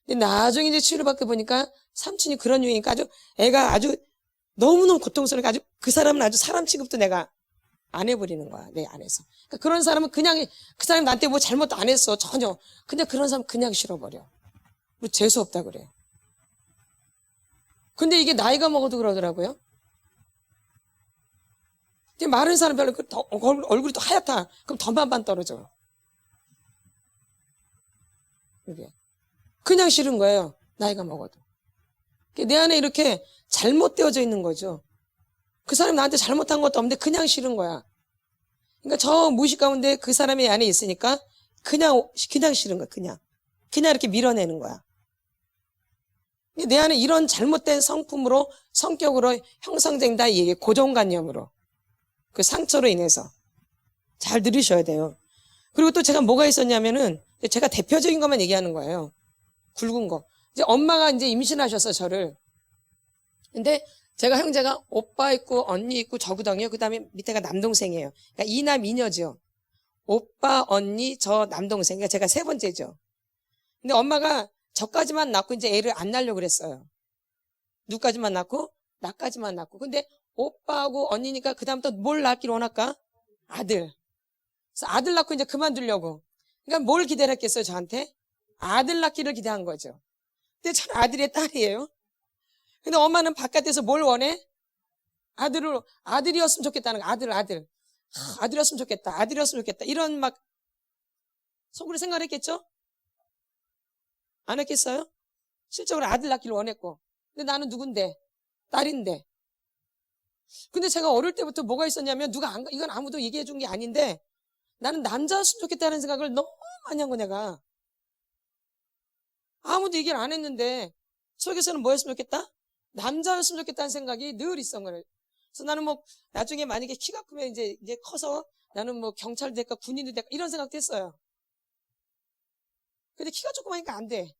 근데 나중에 이제 치료를 받고 보니까 삼촌이 그런 유형이니까 애가 아주 너무너무 고통스러우니까 아주 그 사람은 아주 사람 취급도 내가 안 해버리는 거야. 내 안에서. 그러니까 그런 사람은 그냥 그 사람이 나한테 뭐 잘못도 안 했어. 전혀. 근데 그런 사람 그냥 싫어버려. 그리고 재수없다 그래. 근데 이게 나이가 먹어도 그러더라고요. 마른 사람 별로 얼굴이 또 하얗다. 그럼 더 반반 떨어져. 이게. 그냥 싫은 거예요. 나이가 먹어도. 내 안에 이렇게 잘못되어져 있는 거죠. 그 사람이 나한테 잘못한 것도 없는데 그냥 싫은 거야. 그러니까 저 무의식 가운데 그 사람이 안에 있으니까 그냥 싫은 거야. 그냥 이렇게 밀어내는 거야. 내 안에 이런 잘못된 성품으로, 성격으로 형성된다. 이게 고정관념으로. 그 상처로 인해서. 잘 들으셔야 돼요. 그리고 또 제가 뭐가 있었냐면은 제가 대표적인 것만 얘기하는 거예요. 굵은 거. 이제 엄마가 이제 임신하셨어, 저를. 근데 제가 형제가 오빠 있고 언니 있고 저구덩이요. 그 다음에 밑에가 남동생이에요. 그러니까 이남 이녀죠. 오빠, 언니, 저 남동생. 그러니까 제가 세 번째죠. 근데 엄마가 저까지만 낳고 이제 애를 안 낳으려고 그랬어요. 누까지만 낳고? 나까지만 낳고. 근데 오빠하고 언니니까 그 다음부터 뭘 낳기를 원할까? 아들. 그래서 아들 낳고 이제 그만두려고. 그러니까 뭘 기대했겠어요, 저한테? 아들 낳기를 기대한 거죠. 근데 저는 아들의 딸이에요. 근데 엄마는 바깥에서 뭘 원해? 아들이었으면 좋겠다는 거. 아들이었으면 좋겠다. 이런 막 속으로 생각을 했겠죠? 안 했겠어요? 실적으로 아들 낳기를 원했고. 근데 나는 누군데? 딸인데. 근데 제가 어릴 때부터 뭐가 있었냐면 이건 아무도 얘기해 준 게 아닌데 나는 남자였으면 좋겠다는 생각을 너무 많이 한 거 내가. 아무도 얘기를 안 했는데 속에서는 뭐였으면 좋겠다? 남자였으면 좋겠다는 생각이 늘 있었던 거예요. 그래서 나는 뭐 나중에 만약에 키가 크면 이제 커서 나는 뭐 경찰도 될까 군인도 될까 이런 생각도 했어요. 근데 키가 조그마니까 안 돼.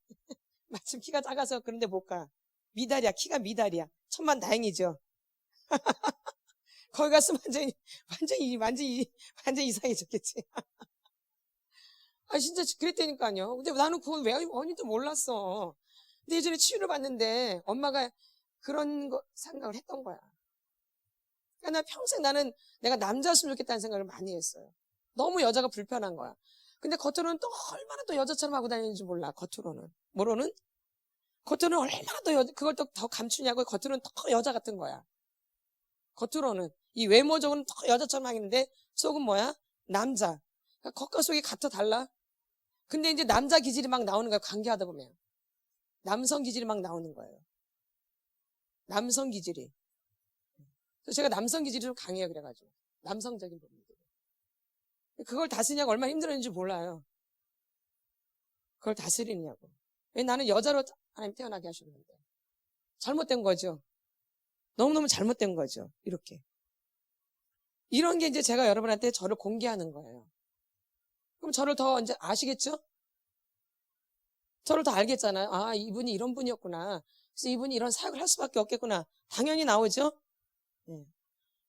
마침 키가 작아서 그런데 못 가. 미달이야. 키가 미달이야. 천만 다행이죠. 거기 갔으면 완전히 이상해졌겠지. 아, 진짜 그랬다니까요. 근데 나는 그건 왜 원인도 몰랐어. 근데 예전에 치유를 받는데 엄마가 그런 거 생각을 했던 거야. 그러니까 나 평생 내가 남자였으면 좋겠다는 생각을 많이 했어요. 너무 여자가 불편한 거야. 근데 겉으로는 또 얼마나 또 여자처럼 하고 다니는지 몰라. 겉으로는. 뭐로는? 겉으로는 얼마나 그걸 또 더 감추냐고. 겉으로는 더 여자 같은 거야. 겉으로는. 이 외모적으로는 더 여자처럼 하겠는데 속은 뭐야? 남자. 그러니까 겉과 속이 같아 달라. 근데 이제 남자 기질이 막 나오는 거야. 관계하다 보면. 남성 기질이 막 나오는 거예요. 남성 기질이. 그래서 제가 남성 기질이 좀 강해요. 그래가지고. 남성적인 부분들. 그걸 다스리냐고 얼마나 힘들었는지 몰라요. 그걸 다스리냐고. 왜 나는 여자로 하나님 태어나게 하셨는데. 잘못된 거죠. 너무너무 잘못된 거죠. 이렇게. 이런 게 이제 제가 여러분한테 저를 공개하는 거예요. 그럼 저를 더 이제 아시겠죠? 저를 더 알겠잖아요. 아, 이분이 이런 분이었구나. 그래서 이분이 이런 사역을 할 수밖에 없겠구나. 당연히 나오죠? 네.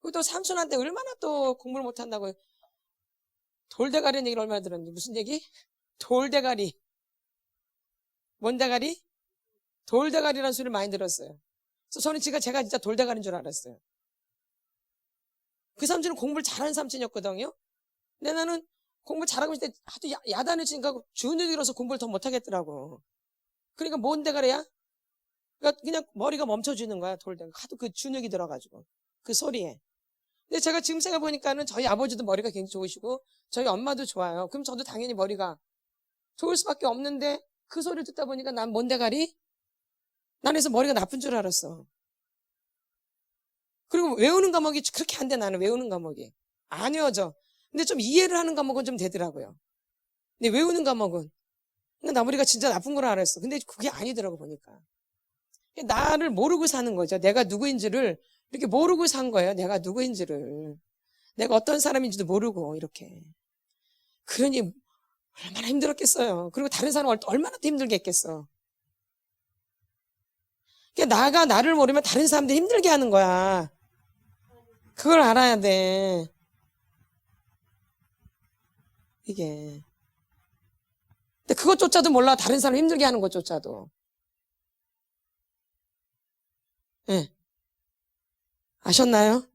그리고 또 삼촌한테 얼마나 또 공부를 못한다고. 돌대가리는 얘기를 얼마나 들었는지. 무슨 얘기? 돌대가리. 뭔 대가리? 돌대가리라는 소리를 많이 들었어요. 그래서 저는 제가 진짜 돌대가리인 줄 알았어요. 그 삼촌은 공부를 잘하는 삼촌이었거든요. 근데 나는 공부 잘하고 있을 때 하도 야단을 치니까 주눅이 들어서 공부를 더 못하겠더라고. 그러니까 뭔 대가리야? 그러니까 그냥 머리가 멈춰주는 거야, 돌대가리. 하도 그 주눅이 들어가지고. 그 소리에. 근데 제가 지금 생각해보니까는 저희 아버지도 머리가 굉장히 좋으시고 저희 엄마도 좋아요. 그럼 저도 당연히 머리가 좋을 수밖에 없는데 그 소리를 듣다 보니까 난 뭔 대가리? 난 그래서 머리가 나쁜 줄 알았어. 그리고 외우는 과목이 그렇게 안 돼, 나는 외우는 과목이. 안 외워져. 근데 좀 이해를 하는 과목은 좀 되더라고요. 근데 외우는 과목은. 나 머리가 진짜 나쁜 걸 알았어. 근데 그게 아니더라고, 보니까. 나를 모르고 사는 거죠. 내가 누구인지를 이렇게 모르고 산 거예요. 내가 누구인지를. 내가 어떤 사람인지도 모르고, 이렇게. 그러니 얼마나 힘들었겠어요. 그리고 다른 사람은 얼마나 더 힘들게 했겠어. 그러니까 나가 나를 모르면 다른 사람들 힘들게 하는 거야. 그걸 알아야 돼. 이게. 근데 그것조차도 몰라. 다른 사람 힘들게 하는 것조차도. 예. 네. 아셨나요?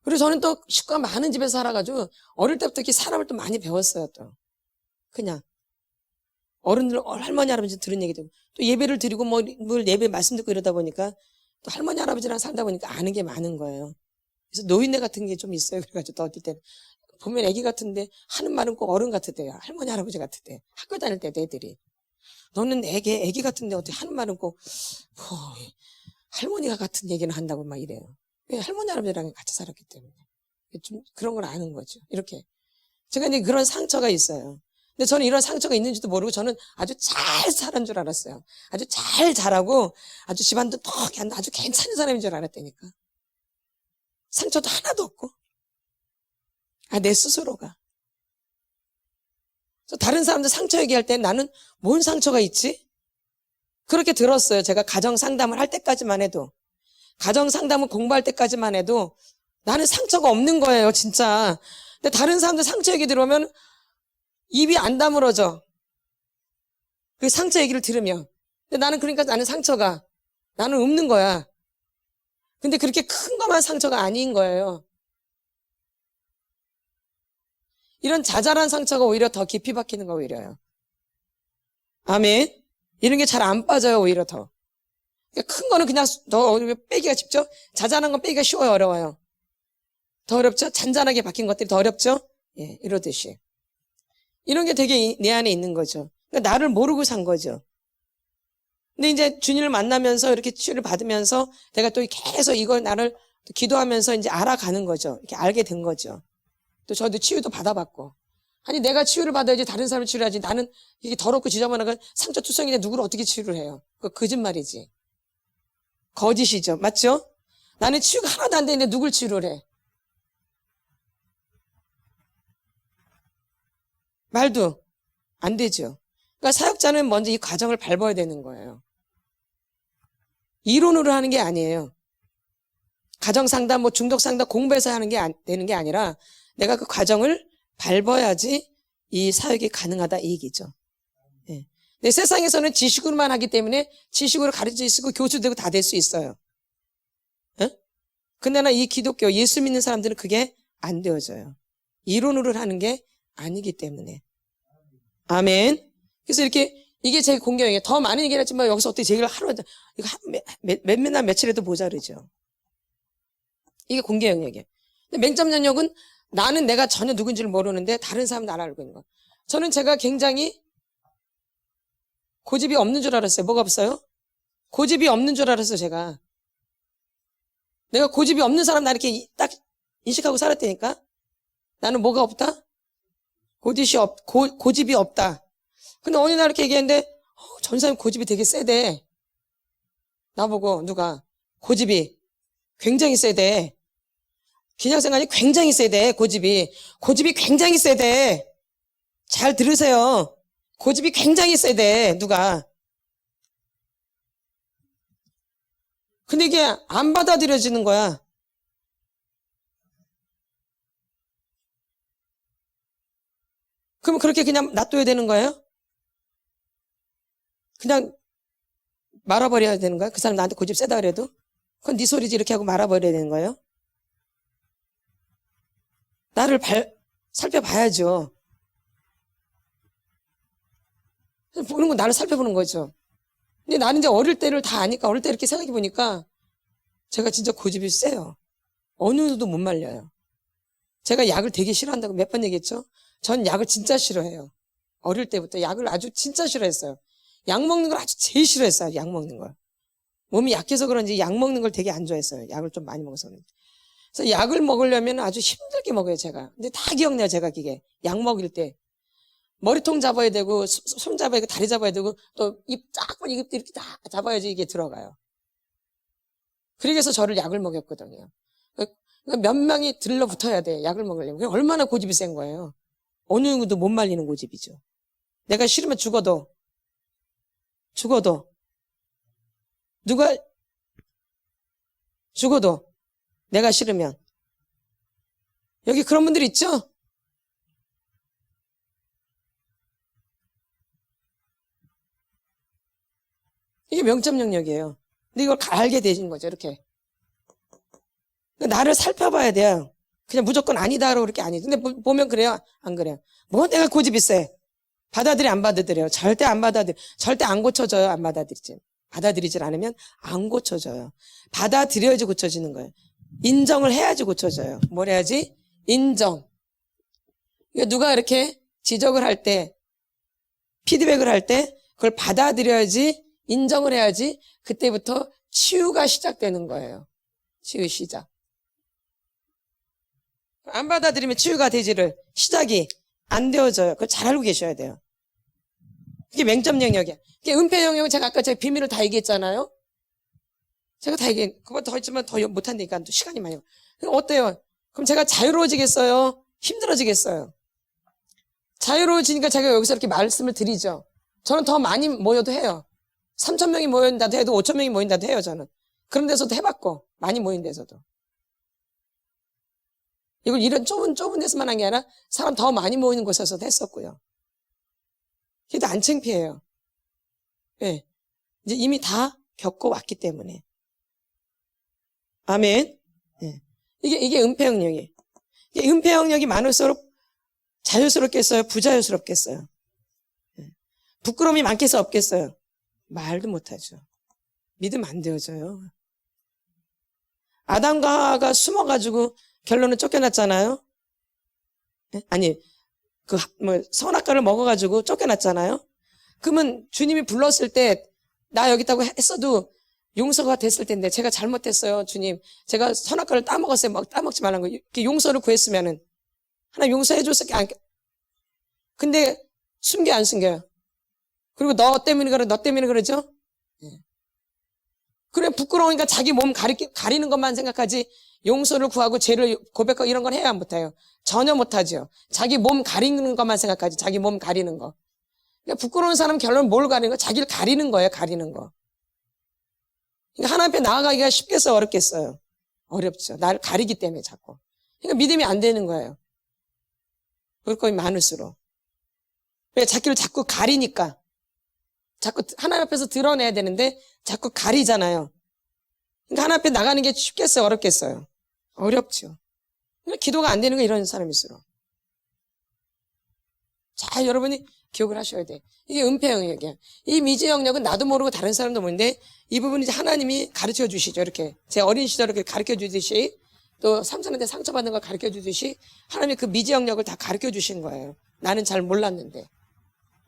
그리고 저는 또 식구가 많은 집에서 살아가지고 어릴 때부터 이렇게 사람을 또 많이 배웠어요. 또 그냥 어른들, 할머니 할아버지 들은 얘기 듣고 또 예배를 드리고 뭘 예배 말씀 듣고 이러다 보니까 또 할머니 할아버지랑 살다 보니까 아는 게 많은 거예요. 그래서 노인네 같은 게 좀 있어요. 그래가지고 또 어떨 때는 보면 애기 같은데 하는 말은 꼭 어른 같았대요. 할머니 할아버지 같았대. 학교 다닐 때도 애들이 너는 애기 같은데 어떻게 하는 말은 꼭 할머니가 같은 얘기는 한다고 막 이래요. 왜? 할머니 할아버지랑 같이 살았기 때문에 좀 그런 걸 아는 거죠. 이렇게 제가 이제 그런 상처가 있어요. 근데 저는 이런 상처가 있는지도 모르고 저는 아주 잘 살은 줄 알았어요. 아주 잘 자라고 아주 집안도 턱이 안 나 아주 괜찮은 사람인 줄 알았다니까. 상처도 하나도 없고. 내 스스로가. 다른 사람들 상처 얘기할 때 나는 뭔 상처가 있지? 그렇게 들었어요. 제가 가정 상담을 할 때까지만 해도. 가정 상담을 공부할 때까지만 해도 나는 상처가 없는 거예요, 진짜. 근데 다른 사람들 상처 얘기 들어오면 입이 안 다물어져. 그 상처 얘기를 들으면. 근데 나는 상처가, 나는 없는 거야. 근데 그렇게 큰 것만 상처가 아닌 거예요. 이런 자잘한 상처가 오히려 더 깊이 박히는 거 오히려요. 아멘. 이런 게 잘 안 빠져요, 오히려 더. 큰 거는 그냥 더 빼기가 쉽죠? 자잘한 건 빼기가 쉬워요, 어려워요? 더 어렵죠? 잔잔하게 박힌 것들이 더 어렵죠? 예, 이러듯이. 이런 게 되게 내 안에 있는 거죠. 그러니까 나를 모르고 산 거죠. 근데 이제 주님을 만나면서 이렇게 치유를 받으면서 내가 또 계속 이걸 나를 기도하면서 이제 알아가는 거죠. 이렇게 알게 된 거죠. 또 저도 치유도 받아봤고. 아니, 내가 치유를 받아야지 다른 사람을 치유하지. 나는 이게 더럽고 지저분한 상처투성인데 누구를 어떻게 치유를 해요? 그거 거짓말이지. 거짓이죠. 맞죠? 나는 치유가 하나도 안 되는데 누굴 치유를 해? 말도 안 되죠. 그러니까 사역자는 먼저 이 과정을 밟아야 되는 거예요. 이론으로 하는 게 아니에요. 가정상담, 뭐 중독상담 공부해서 하는 게 되는 게 아니라 내가 그 과정을 밟아야지 이 사역이 가능하다 이 얘기죠. 예. 근데 세상에서는 지식으로만 하기 때문에 지식으로 가르칠 수 있고 교수 되고 다 될 수 있어요. 예? 근데나 이 기독교 예수 믿는 사람들은 그게 안 되어져요. 이론으로 하는 게 아니기 때문에. 아멘. 그래서 이렇게 이게 제 공경이에요. 더 많은 얘기를 했지만 여기서 어떻게 제 얘기를 이거 몇날 며칠에도 모자르죠. 이게 공개 영역이에요. 근데 맹점 영역은 나는 내가 전혀 누군지를 모르는데 다른 사람은 나를 알고 있는 거예요. 저는 제가 굉장히 고집이 없는 줄 알았어요. 뭐가 없어요? 고집이 없는 줄 알았어요, 제가. 내가 고집이 없는 사람 나 이렇게 딱 인식하고 살았다니까? 나는 뭐가 없다? 고집이 없다. 근데 어느 날 이렇게 얘기했는데, 전 사람이 고집이 되게 세대. 나보고 누가 고집이 굉장히 세대. 기냥생활이 굉장히 세대. 고집이 굉장히 세대. 잘 들으세요. 고집이 굉장히 세대. 누가. 근데 이게 안 받아들여지는 거야. 그럼 그렇게 그냥 놔둬야 되는 거예요? 그냥 말아버려야 되는 거야? 그 사람 나한테 고집 세다 그래도? 그건 네 소리지 이렇게 하고 말아버려야 되는 거예요? 나를 살펴봐야죠. 보는 건 나를 살펴보는 거죠. 근데 나는 이제 어릴 때를 다 아니까 어릴 때 이렇게 생각해 보니까 제가 진짜 고집이 세요. 어느 누구도 못 말려요. 제가 약을 되게 싫어한다고 몇 번 얘기했죠? 전 약을 진짜 싫어해요. 어릴 때부터 약을 아주 진짜 싫어했어요. 약 먹는 걸 아주 제일 싫어했어요. 약 먹는 걸. 몸이 약해서 그런지 약 먹는 걸 되게 안 좋아했어요. 약을 좀 많이 먹어서. 그래서 약을 먹으려면 아주 힘들게 먹어요, 제가. 근데 다 기억나요, 제가 그게. 약 먹일 때. 머리통 잡아야 되고, 손 잡아야 되고, 다리 잡아야 되고, 또 입 쫙 이렇게 다 잡아야지 이게 들어가요. 그래서 저를 약을 먹였거든요. 그러니까 몇 명이 들러붙어야 돼, 약을 먹으려면. 얼마나 고집이 센 거예요. 어느 누구도 못 말리는 고집이죠. 내가 싫으면 죽어도. 누가 죽어도 내가 싫으면. 여기 그런 분들 있죠? 이게 명점 영역이에요. 근데 이걸 알게 되신 거죠, 이렇게. 나를 살펴봐야 돼요. 그냥 무조건 아니다라고 그렇게 아니죠. 근데 보면 그래요? 안 그래요? 뭐 내가 고집이 세. 받아들여, 안 받아들여요? 절대 안 받아들여. 절대 안 고쳐져요, 안 받아들이지. 받아들이질 않으면 안 고쳐져요. 받아들여야지 고쳐지는 거예요. 인정을 해야지 고쳐져요. 뭘 해야지? 인정. 그러니까 누가 이렇게 지적을 할 때, 피드백을 할 때, 그걸 받아들여야지, 인정을 해야지, 그때부터 치유가 시작되는 거예요. 치유 시작. 안 받아들이면 치유가 되지를, 시작이 안 되어져요. 그걸 잘 알고 계셔야 돼요. 그게 맹점 영역이야. 그게 은폐 영역은 제가 아까 제가 비밀을 다 얘기했잖아요. 제가 다 그거 더 했지만 더 못한다니까 또 시간이 많이. 그럼 어때요? 그럼 제가 자유로워지겠어요? 힘들어지겠어요? 자유로워지니까 제가 여기서 이렇게 말씀을 드리죠. 저는 더 많이 모여도 해요. 3,000명이 모인다도 해도 5,000명이 모인다도 해요, 저는. 그런 데서도 해봤고, 많이 모인 데서도. 이걸 이런 좁은 데서만 한 게 아니라 사람 더 많이 모이는 곳에서도 했었고요. 그래도 안 창피해요. 예. 이제 이미 다 겪어왔기 때문에. 아멘. 예. 이게 은폐 영역이에요. 이게 은폐 영역이 많을수록 자유스럽겠어요? 부자유스럽겠어요? 예. 부끄러움이 많겠어요? 없겠어요? 말도 못하죠. 믿으면 안 되어져요. 아담과 하와가 숨어가지고 결론은 쫓겨났잖아요. 예? 아니, 선악과를 먹어가지고 쫓겨났잖아요. 그러면 주님이 불렀을 때, 나 여기 있다고 했어도 용서가 됐을 텐데, 제가 잘못했어요, 주님. 제가 선악과를 따먹었어요. 따먹지 말라는 거. 이렇게 용서를 구했으면은, 하나 용서해줬을 게 근데 숨겨, 안 숨겨요? 그리고 너 때문에 그러죠? 예. 그래, 부끄러우니까 자기 몸 가리는 것만 생각하지, 용서를 구하고 죄를 고백하고 이런 건 해야 못해요. 전혀 못하죠. 자기 몸 가리는 것만 생각하지, 자기 몸 가리는 거. 그러니까 부끄러운 사람 결론은 뭘 가리는 거? 자기를 가리는 거예요. 가리는 거. 그러니까 하나님 앞에 나아가기가 쉽겠어요? 어렵겠어요? 어렵죠. 나를 가리기 때문에 자꾸. 그러니까 믿음이 안 되는 거예요. 그럴 거이 많을수록. 왜? 자기를 자꾸 가리니까. 자꾸 하나님 앞에서 드러내야 되는데 자꾸 가리잖아요. 그러니까 하나님 앞에 나가는 게 쉽겠어요? 어렵겠어요? 어렵죠. 그러니까 기도가 안 되는 거 이런 사람일수록. 자, 여러분이 기억을 하셔야 돼. 이게 은폐 영역이야. 이 미지 영역은 나도 모르고 다른 사람도 모르는데 이 부분은 이제 하나님이 가르쳐 주시죠. 이렇게 제 어린 시절에 가르쳐 주듯이 또 삼손한테 상처받는 걸 가르쳐 주듯이 하나님이 그 미지 영역을 다 가르쳐 주신 거예요. 나는 잘 몰랐는데.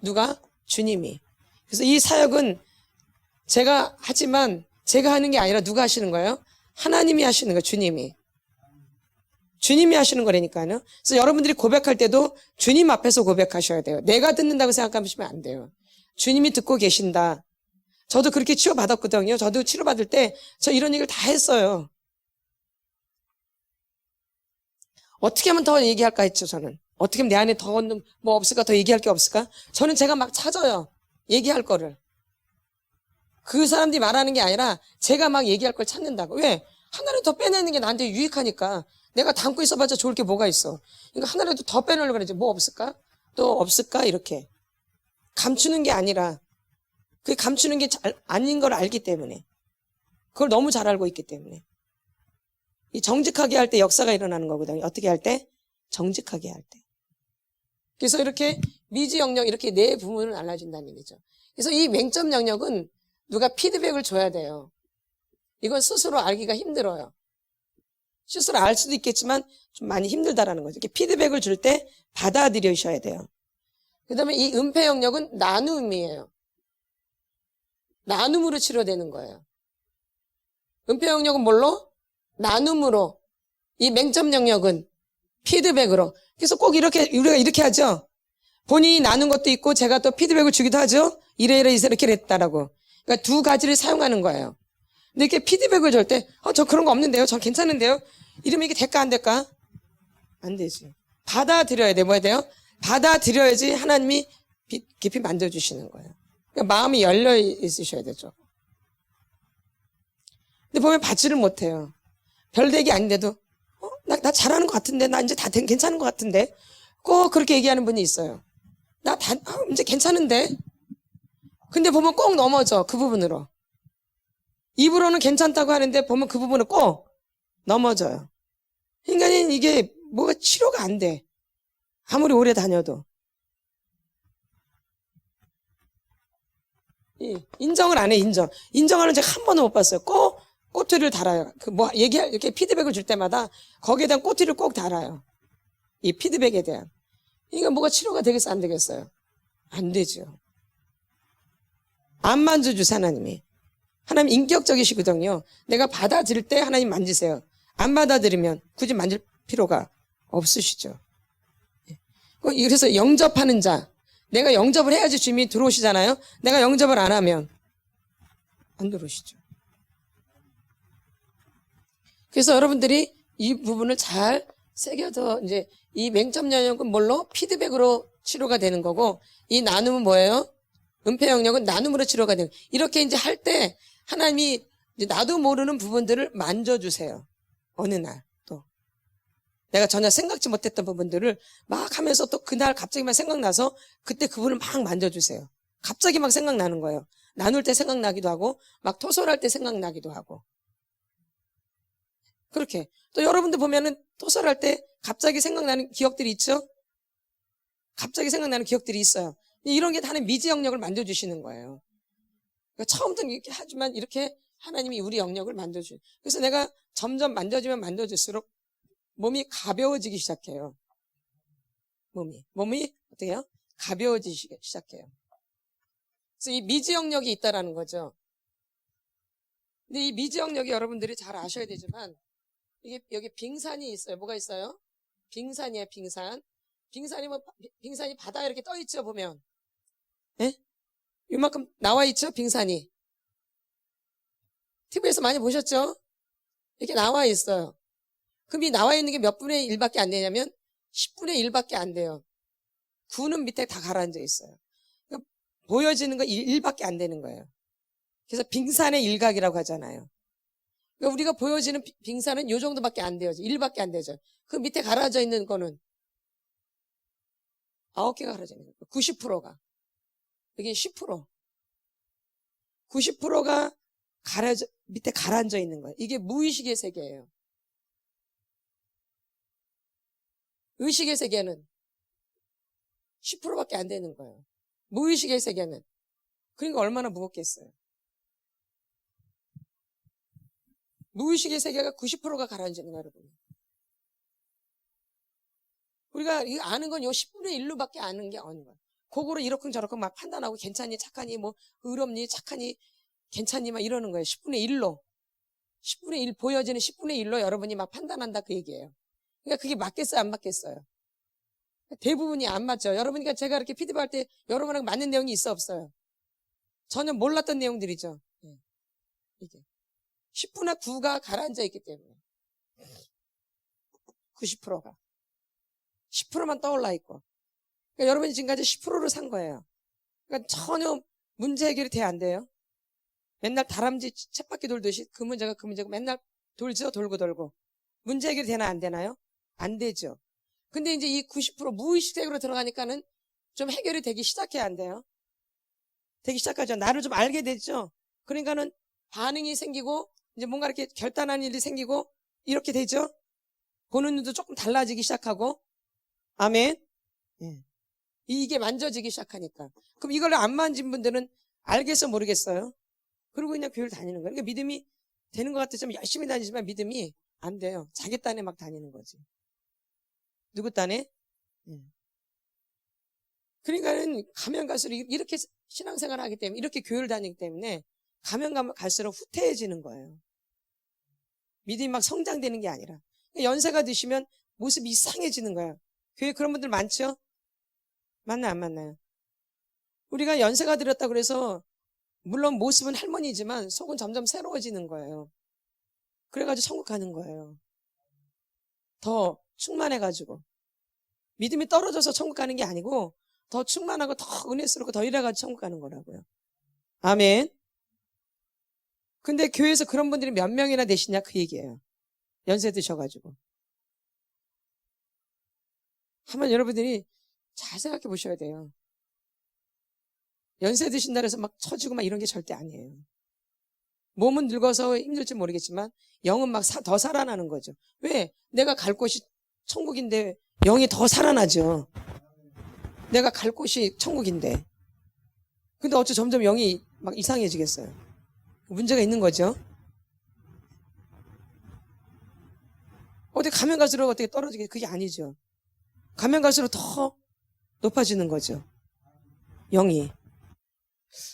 누가? 주님이. 그래서 이 사역은 제가 하지만 제가 하는 게 아니라 누가 하시는 거예요? 하나님이 하시는 거예요. 주님이. 주님이 하시는 거라니까요. 그래서 여러분들이 고백할 때도 주님 앞에서 고백하셔야 돼요. 내가 듣는다고 생각하시면 안 돼요. 주님이 듣고 계신다. 저도 그렇게 치료받았거든요. 저도 치료받을 때 저 이런 얘기를 다 했어요. 어떻게 하면 더 얘기할까 했죠, 저는. 어떻게 하면 내 안에 더 뭐 없을까? 더 얘기할 게 없을까? 저는 제가 막 찾아요. 얘기할 거를. 그 사람들이 말하는 게 아니라 제가 막 얘기할 걸 찾는다고. 왜? 하나를 더 빼내는 게 나한테 유익하니까. 내가 담고 있어봤자 좋을 게 뭐가 있어. 그러니까 하나라도 더 빼내려고 그러지. 뭐 없을까? 또 없을까? 이렇게. 감추는 게 아니라 그게 감추는 게 아닌 걸 알기 때문에. 그걸 너무 잘 알고 있기 때문에. 이 정직하게 할 때 역사가 일어나는 거거든요. 어떻게 할 때? 정직하게 할 때. 그래서 이렇게 미지 영역 이렇게 네 부분을 알려준다는 얘기죠. 그래서 이 맹점 영역은 누가 피드백을 줘야 돼요. 이건 스스로 알기가 힘들어요. 스스로 알 수도 있겠지만 좀 많이 힘들다라는 거죠. 이렇게 피드백을 줄 때 받아들이셔야 돼요. 그 다음에 이 은폐 영역은 나눔이에요. 나눔으로 치료되는 거예요. 은폐 영역은 뭘로? 나눔으로. 이 맹점 영역은 피드백으로. 그래서 꼭 이렇게 우리가 이렇게 하죠. 본인이 나눈 것도 있고 제가 또 피드백을 주기도 하죠. 이래 이렇게 했다라고. 그러니까 두 가지를 사용하는 거예요. 근데 이렇게 피드백을 줄 때 저 그런 거 없는데요. 저 괜찮은데요. 이러면 이게 될까 안 될까? 안 되지. 받아들여야 돼. 뭐 해야 돼요? 받아들여야지 하나님이 깊이 만져주시는 거예요. 그러니까 마음이 열려 있으셔야 되죠. 근데 보면 받지를 못해요. 별대기 아닌데도 나 잘하는 것 같은데 나 이제 다 괜찮은 것 같은데 꼭 그렇게 얘기하는 분이 있어요. 나 이제 괜찮은데 근데 보면 꼭 넘어져 그 부분으로. 입으로는 괜찮다고 하는데 보면 그 부분은 꼭 넘어져요. 인간은 이게 뭐가 치료가 안 돼. 아무리 오래 다녀도. 인정을 안 해, 인정. 인정하는 제가 한 번도 못 봤어요. 꼭 꼬투리를 달아요. 이렇게 피드백을 줄 때마다 거기에 대한 꼬투리를 꼭 달아요. 이 피드백에 대한. 이거 뭐가 치료가 되겠어, 안 되겠어요? 안 되죠. 안 만져주세요, 하나님이. 하나님 인격적이시거든요. 내가 받아들일 때 하나님 만지세요. 안 받아들이면 굳이 만질 필요가 없으시죠. 그래서 영접하는 자. 내가 영접을 해야지 주님이 들어오시잖아요. 내가 영접을 안 하면 안 들어오시죠. 그래서 여러분들이 이 부분을 잘 새겨서 이제 이 맹점 영역은 뭘로? 피드백으로 치료가 되는 거고 이 나눔은 뭐예요? 은폐 영역은 나눔으로 치료가 되는 거예요. 이렇게 이제 할 때 하나님이 이제 나도 모르는 부분들을 만져주세요. 어느 날 또. 내가 전혀 생각지 못했던 부분들을 막 하면서 또 그날 갑자기 막 생각나서 그때 그분을 막 만져주세요. 갑자기 막 생각나는 거예요. 나눌 때 생각나기도 하고 막 토설할 때 생각나기도 하고. 그렇게. 또 여러분들 보면은 토설할 때 갑자기 생각나는 기억들이 있죠? 갑자기 생각나는 기억들이 있어요. 이런 게 다는 미지 영역을 만져주시는 거예요. 그러니까 처음부터 이렇게 하지만 이렇게 하나님이 우리 영역을 만져줘요. 그래서 내가 점점 만져주면 만져줄수록 몸이 가벼워지기 시작해요. 몸이 어떻게 해요? 가벼워지기 시작해요. 그래서 이 미지 영역이 있다라는 거죠. 근데 이 미지 영역이 여러분들이 잘 아셔야 되지만 이게 여기 빙산이 있어요. 뭐가 있어요? 빙산이에요, 빙산. 빙산이 바다에 이렇게 떠 있죠, 보면. 예? 이만큼 나와 있죠, 빙산이. TV에서 많이 보셨죠? 이렇게 나와 있어요. 그럼 이 나와 있는 게 몇 분의 1밖에 안 되냐면 10분의 1밖에 안 돼요. 구는 밑에 다 가라앉아 있어요. 그러니까 보여지는 거 1밖에 안 되는 거예요. 그래서 빙산의 일각이라고 하잖아요. 그러니까 우리가 보여지는 빙산은 요 정도밖에 안 돼요. 1밖에 안 되죠. 그 밑에 가라져 있는 거는 9개가 가라져 있는 거예요. 90%가. 이게 10%. 90%가 밑에 가라앉아 있는 거예요. 이게 무의식의 세계예요. 의식의 세계는 10%밖에 안 되는 거예요. 무의식의 세계는. 그러니까 얼마나 무겁겠어요. 무의식의 세계가 90%가 가라앉는 거예요, 여러분. 우리가 이거 아는 건 요 10분의 1로밖에 아는 게 아닌 거예요. 그거로 이렇쿵 저렇쿵 막 판단하고 괜찮니, 착하니, 뭐, 의롭니, 착하니, 괜찮니, 막 이러는 거예요. 10분의 1로. 10분의 1, 보여지는 10분의 1로 여러분이 막 판단한다 그 얘기예요. 그러니까 그게 맞겠어요, 안 맞겠어요? 대부분이 안 맞죠. 여러분이니까 제가 이렇게 피드백할 때 여러분하고 맞는 내용이 있어, 없어요? 전혀 몰랐던 내용들이죠. 이게. 10분의 9가 가라앉아 있기 때문에. 90%가. 10%만 떠올라 있고. 그러니까 여러분이 지금까지 10%를 산 거예요. 그러니까 전혀 문제 해결이 돼야 안 돼요. 맨날 다람쥐 쳇바퀴 돌듯이 그 문제가 그 문제고 맨날 돌죠, 돌고. 문제 해결이 되나 안 되나요? 안 되죠. 근데 이제 이 90% 무의식적으로 들어가니까는 좀 해결이 되기 시작해야 안 돼요. 되기 시작하죠. 나를 좀 알게 되죠. 그러니까는 반응이 생기고 이제 뭔가 이렇게 결단하는 일이 생기고 이렇게 되죠. 보는 눈도 조금 달라지기 시작하고. 아멘. 예. 이게 만져지기 시작하니까. 그럼 이걸 안 만진 분들은 알겠어 모르겠어요. 그리고 그냥 교회를 다니는 거예요. 그러니까 믿음이 되는 것 같아서 열심히 다니지만 믿음이 안 돼요. 자기 딴에 막 다니는 거지. 누구 딴에? 그러니까는 가면 갈수록 이렇게 신앙생활을 하기 때문에 이렇게 교회를 다니기 때문에 가면 갈수록 후퇴해지는 거예요. 믿음이 막 성장되는 게 아니라 연세가 드시면 모습이 이상해지는 거예요. 교회 그런 분들 많죠? 맞나요, 안 맞나요? 우리가 연세가 들었다 그래서 물론 모습은 할머니지만 속은 점점 새로워지는 거예요. 그래가지고 천국 가는 거예요. 더 충만해가지고. 믿음이 떨어져서 천국 가는 게 아니고 더 충만하고 더 은혜스럽고 더 이래가지고 천국 가는 거라고요. 아멘. 근데 교회에서 그런 분들이 몇 명이나 되시냐 그 얘기예요. 연세 드셔가지고. 한번 여러분들이 잘 생각해 보셔야 돼요. 연세 드신다 해서 막 처지고 막 이런 게 절대 아니에요. 몸은 늙어서 힘들지 모르겠지만 영은 막 더 살아나는 거죠. 왜? 내가 갈 곳이 천국인데 영이 더 살아나죠. 내가 갈 곳이 천국인데. 근데 어째 점점 영이 막 이상해지겠어요. 문제가 있는 거죠. 어디 가면 갈수록 어떻게 떨어지게 그게 아니죠. 가면 갈수록 더 높아지는 거죠. 영이.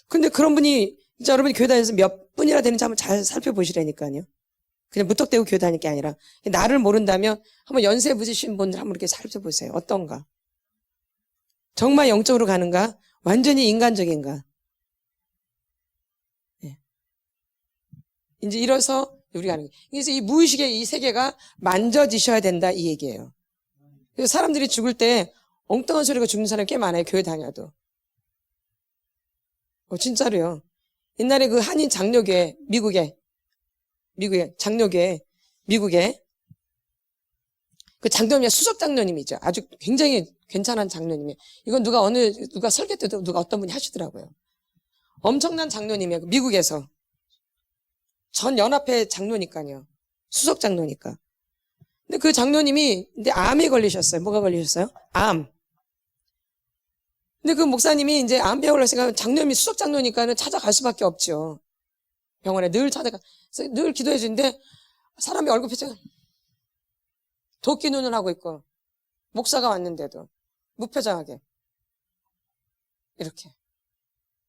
근데 그런 분이 진짜 여러분이 교회 다니면서 몇 분이나 되는지 한번 잘 살펴보시라니까요. 그냥 무턱대고 교회 다닐 게 아니라 나를 모른다면 한번 연세 부지신 분들 한번 이렇게 살펴보세요. 어떤가? 정말 영적으로 가는가? 완전히 인간적인가? 네. 이제 이래서 우리가 하는 거예요. 그래서 이 무의식의 이 세계가 만져지셔야 된다 이 얘기예요. 그래서 사람들이 죽을 때 엉뚱한 소리가 죽는 사람이 꽤 많아요. 교회 다녀도. 진짜로요. 옛날에 그 한인 장로교회, 미국에 장로교회, 미국에 그 장로님 수석 장로님이죠. 아주 굉장히 괜찮은 장로님이에요. 이건 누가 설교 때도 누가 어떤 분이 하시더라고요. 엄청난 장로님이에요. 미국에서. 전 연합회 장로니까요. 수석 장로니까. 근데 그 장로님이 근데 암에 걸리셨어요. 뭐가 걸리셨어요? 암. 근데 그 목사님이 이제 암병을 걸렸으니까 장로님이 수석 장로니까는 찾아갈 수밖에 없죠. 병원에 늘 찾아가서 늘 기도해 주는데 사람이 얼굴 표정 도끼 눈을 하고 있고 목사가 왔는데도 무표정하게 이렇게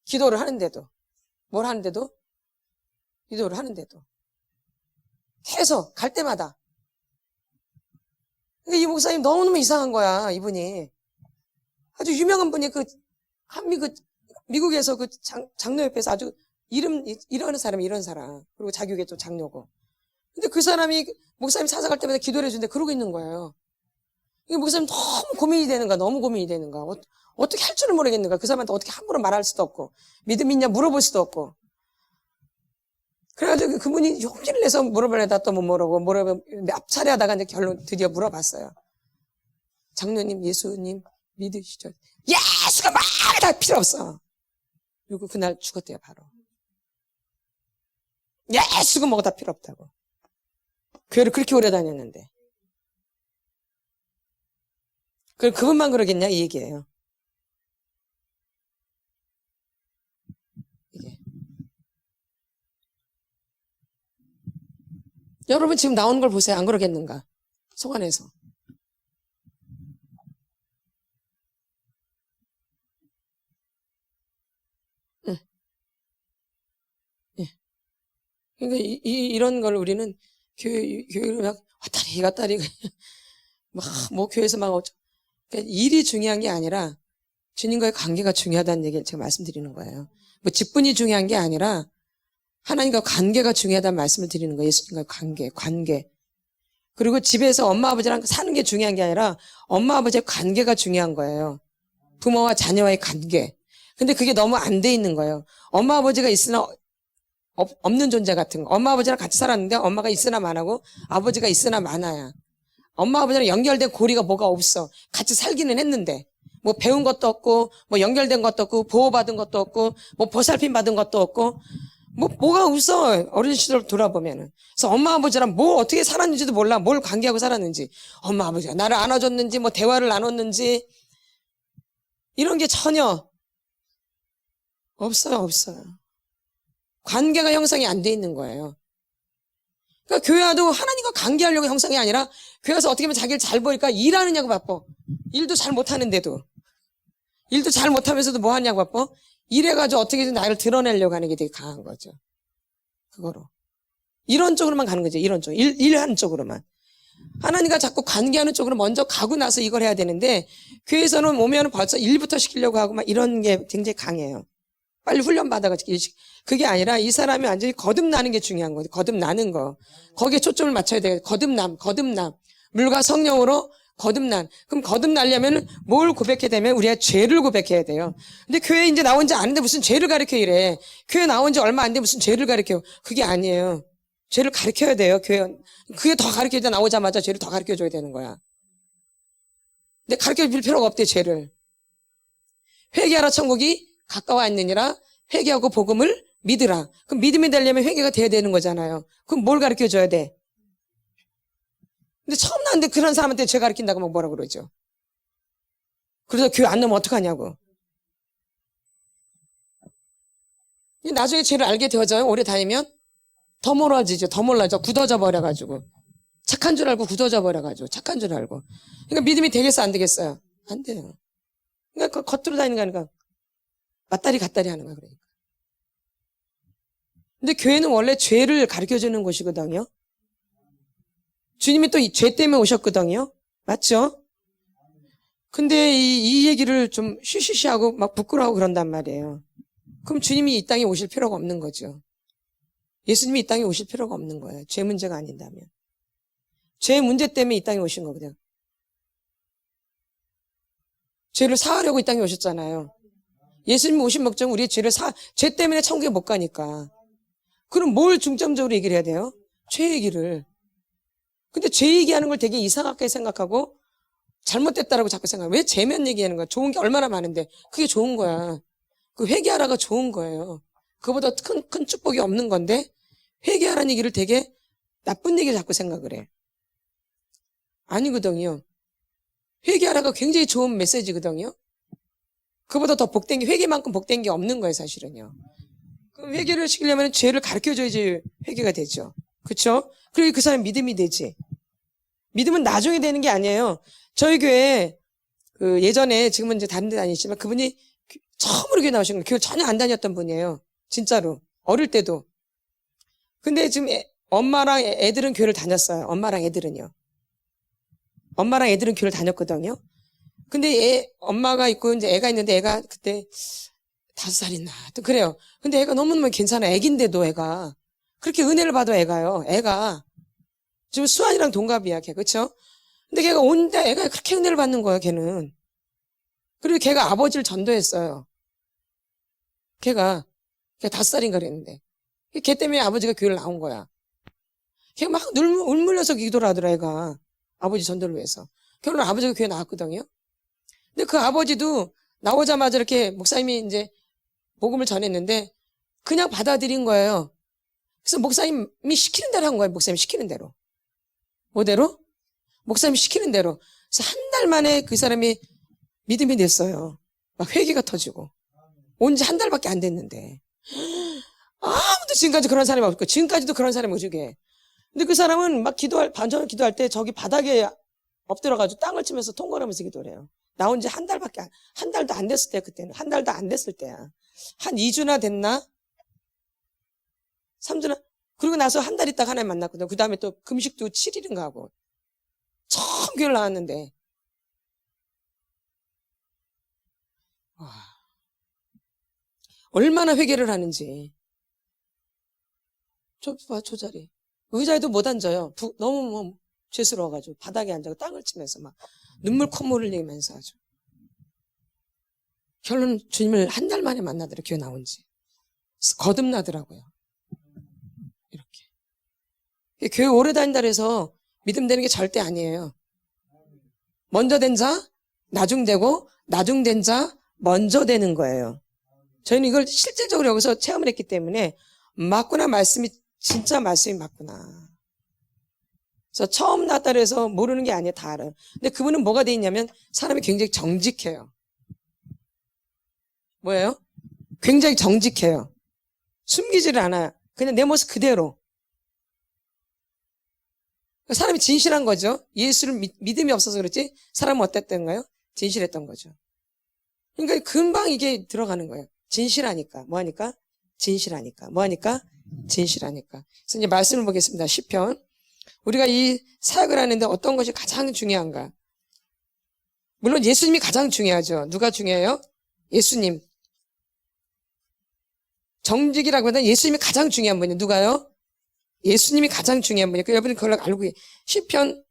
기도를 하는데도 뭘 하는데도 기도를 하는데도 계속 갈 때마다 이 목사님 너무너무 이상한 거야. 이분이 아주 유명한 분이 미국에서 그 장로협회에서 아주 이런 사람 그리고 자기 교회 또 장로고 근데 그 사람이 목사님 찾아갈 때마다 기도를 해주는데 그러고 있는 거예요. 이게 목사님 너무 고민이 되는 거야. 너무 고민이 되는 거야. 어떻게 할 줄을 모르겠는 거야. 그 사람한테 어떻게 함부로 말할 수도 없고, 믿음 있냐 물어볼 수도 없고. 그래가지고 그분이 용기를 내서 물어보려다 또 못 물어보고, 몇 차례 하다가 이제 결론 드디어 물어봤어요. 장로님, 예수님 믿으시죠? 예수가 막 다 필요 없어. 그리고 그날 죽었대요, 바로. 예수가 뭐가 다 필요 없다고. 교회를 그렇게 오래 다녔는데. 그분만 그러겠냐, 이 얘기예요. 이게. 여러분 지금 나오는 걸 보세요. 안 그러겠는가? 속 안에서. 응. 예. 그러니까 이런 걸 우리는 교회를 막 왔다리 갔다리 뭐 교회에서 막 그러니까 일이 중요한 게 아니라 주님과의 관계가 중요하다는 얘기를 제가 말씀드리는 거예요. 뭐 직분이 중요한 게 아니라 하나님과 관계가 중요하다는 말씀을 드리는 거예요. 예수님과의 관계. 그리고 집에서 엄마 아버지랑 사는 게 중요한 게 아니라 엄마 아버지의 관계가 중요한 거예요. 부모와 자녀와의 관계. 근데 그게 너무 안 돼 있는 거예요. 엄마 아버지가 있으나 없는 존재 같은 거. 엄마 아버지랑 같이 살았는데 엄마가 있으나 많하고 아버지가 있으나 많아야. 엄마 아버지랑 연결된 고리가 뭐가 없어. 같이 살기는 했는데 뭐 배운 것도 없고 뭐 연결된 것도 없고 보호받은 것도 없고 뭐 보살핌 받은 것도 없고 뭐가 없어. 어린 시절 돌아보면은. 그래서 엄마 아버지랑 뭘 어떻게 살았는지도 몰라. 뭘 관계하고 살았는지. 엄마 아버지가 나를 안아줬는지 뭐 대화를 나눴는지 이런 게 전혀 없어요. 관계가 형성이 안 돼 있는 거예요. 그러니까 교회와도 하나님과 관계하려고 형성이 아니라 교회 와서 어떻게 하면 자기를 잘 보니까 일하느냐고 바빠. 일도 잘 못하는데도. 일도 잘 못하면서도 뭐 하냐고 바빠. 이래가지고 어떻게든 나를 드러내려고 하는 게 되게 강한 거죠. 그거로. 이런 쪽으로만 가는 거죠. 이런 쪽. 일하는 쪽으로만. 하나님과 자꾸 관계하는 쪽으로 먼저 가고 나서 이걸 해야 되는데 교회에서는 오면 벌써 일부터 시키려고 하고 막 이런 게 굉장히 강해요. 빨리 훈련 받아가지고 그게 아니라 이 사람이 완전히 거듭나는 게 중요한 거죠. 거듭나는 거. 거기에 초점을 맞춰야 돼요. 거듭남. 물과 성령으로 거듭난. 그럼 거듭나려면 뭘 고백해야 되면 우리가 죄를 고백해야 돼요. 근데 교회 이제 나온 지 아는데 무슨 죄를 가르쳐 이래. 교회 나온 지 얼마 안 돼 무슨 죄를 가르쳐요. 그게 아니에요. 죄를 가르쳐야 돼요. 그게 더 가르쳐야 돼. 나오자마자 죄를 더 가르쳐줘야 되는 거야. 근데 가르쳐줄 필요가 없대, 죄를. 회개하라 천국이 가까워 있느니라. 회개하고 복음을 믿으라. 그럼 믿음이 되려면 회개가 돼야 되는 거잖아요. 그럼 뭘 가르쳐줘야 돼? 근데 처음 나왔는데 그런 사람한테 죄 가르친다고 막 뭐라 그러죠. 그래서 교회 안 넣으면 어떡하냐고. 나중에 죄를 알게 되어져요. 오래 다니면 더 멀어지죠. 굳어져 버려가지고. 착한 줄 알고 굳어져 버려가지고. 착한 줄 알고. 그러니까 믿음이 되겠어 안 되겠어요? 안 돼요. 그러니까 겉으로 다니는 거 아니까 맞다리 갔다리 하는 거야. 그러니까. 근데 교회는 원래 죄를 가르쳐주는 곳이거든요. 주님이 또 이 죄 때문에 오셨거든요. 맞죠? 근데 이 얘기를 좀 쉬쉬쉬하고 막 부끄러워하고 그런단 말이에요. 그럼 주님이 이 땅에 오실 필요가 없는 거죠. 예수님이 이 땅에 오실 필요가 없는 거예요. 죄 문제가 아닌다면. 죄 문제 때문에 이 땅에 오신 거거든요. 죄를 사하려고 이 땅에 오셨잖아요. 예수님이 오신 목적은 우리의 죄 때문에 천국에 못 가니까. 그럼 뭘 중점적으로 얘기를 해야 돼요? 죄 얘기를. 근데 죄 얘기하는 걸 되게 이상하게 생각하고 잘못됐다라고 자꾸 생각해요. 왜 죄면 얘기하는 거야? 좋은 게 얼마나 많은데. 그게 좋은 거야. 그 회개하라가 좋은 거예요. 그보다 큰 축복이 없는 건데 회개하라는 얘기를 되게 나쁜 얘기를 자꾸 생각을 해. 아니거든요. 회개하라가 굉장히 좋은 메시지거든요. 그보다 더 복된 게 회개만큼 복된 게 없는 거예요, 사실은요. 그럼 회개를 시키려면 죄를 가르쳐줘야지 회개가 되죠. 그렇죠? 그리고 그 사람 믿음이 되지. 믿음은 나중에 되는 게 아니에요. 저희 교회 예전에 지금은 이제 다른 데 다니시지만 그분이 처음으로 교회 나오신 거예요. 교회 전혀 안 다녔던 분이에요. 진짜로. 어릴 때도. 근데 지금 엄마랑 애들은 교회를 다녔어요. 엄마랑 애들은요. 엄마랑 애들은 교회를 다녔거든요. 근데 엄마가 있고 이제 애가 있는데 애가 그때 5살이나 또 그래요. 근데 애가 너무너무 괜찮아. 애긴데도 애가 그렇게 은혜를 받아 애가요. 애가 지금 수환이랑 동갑이야, 걔. 그렇죠? 근데 걔가 온데 애가 그렇게 은혜를 받는 거야, 걔는. 그리고 걔가 아버지를 전도했어요. 걔가 5살인가 그랬는데. 걔 때문에 아버지가 교회를 나온 거야. 걔가 막 울물려서 기도를 하더라, 애가. 아버지 전도를 위해서. 결국 아버지가 교회 나왔거든요. 근데 그 아버지도 나오자마자 이렇게 목사님이 이제 복음을 전했는데 그냥 받아들인 거예요. 그래서 목사님이 시키는 대로 한 거예요. 목사님이 시키는 대로. 뭐대로? 목사님이 시키는 대로. 그래서 한 달 만에 그 사람이 믿음이 됐어요. 막 회개가 터지고. 온 지 한 달밖에 안 됐는데. 아무도 지금까지 그런 사람이 없고, 지금까지도 그런 사람이 오죽해. 근데 그 사람은 막 반전을 기도할 때 저기 바닥에 엎드려가지고 땅을 치면서 통곡하면서 기도를 해요. 나온 지 한 달도 안 됐을 때, 그때는. 한 달도 안 됐을 때야. 한 2주나 됐나? 3주나? 그리고 나서 한 달 있다가 하나님 만났거든요. 그 다음에 또 금식도 7일인가 하고. 처음 교회를 나왔는데. 와. 얼마나 회개를 하는지. 저 자리. 의자에도 못 앉아요. 너무 죄스러워가지고 바닥에 앉아서 땅을 치면서 막 눈물 콧물 흘리면서 아주. 결론은 주님을 한 달 만에 만나더라, 교회 나온 지. 거듭나더라고요. 이렇게. 교회 오래 다닌다 해서 믿음 되는 게 절대 아니에요. 먼저 된 자, 나중 되고, 나중 된 자, 먼저 되는 거예요. 저희는 이걸 실질적으로 여기서 체험을 했기 때문에 맞구나, 말씀이 진짜 말씀이 맞구나. 그래서 처음 났다 해서 모르는 게 아니에요. 다 알아요. 근데 그분은 뭐가 돼 있냐면 사람이 굉장히 정직해요. 뭐예요? 굉장히 정직해요. 숨기지를 않아요. 그냥 내 모습 그대로. 사람이 진실한 거죠. 예수를 믿음이 없어서 그렇지 사람은 어땠던가요? 진실했던 거죠. 그러니까 금방 이게 들어가는 거예요. 진실하니까. 뭐하니까? 진실하니까. 뭐하니까? 진실하니까. 그래서 이제 말씀을 보겠습니다. 시편. 우리가 이 사역을 하는데 어떤 것이 가장 중요한가? 물론 예수님이 가장 중요하죠. 누가 중요해요? 예수님. 정직이라고 하면 예수님이 가장 중요한 분이에요. 누가요? 예수님이 가장 중요한 분이에요. 여러분이 그걸 알고 계세요. 시편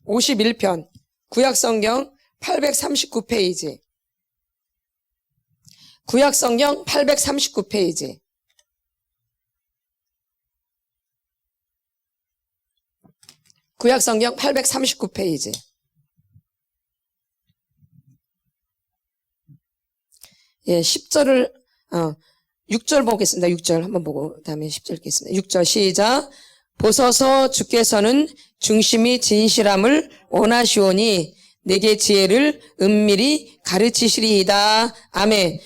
51편 구약성경 839페이지. 구약성경 839페이지. 구약성경 839페이지. 예, 10절을 6절 보겠습니다. 6절 한번 보고 그다음에 10절 읽겠습니다. 6절 시작. 보소서 주께서는 중심이 진실함을 원하시오니 내게 지혜를 은밀히 가르치시리이다. 아멘.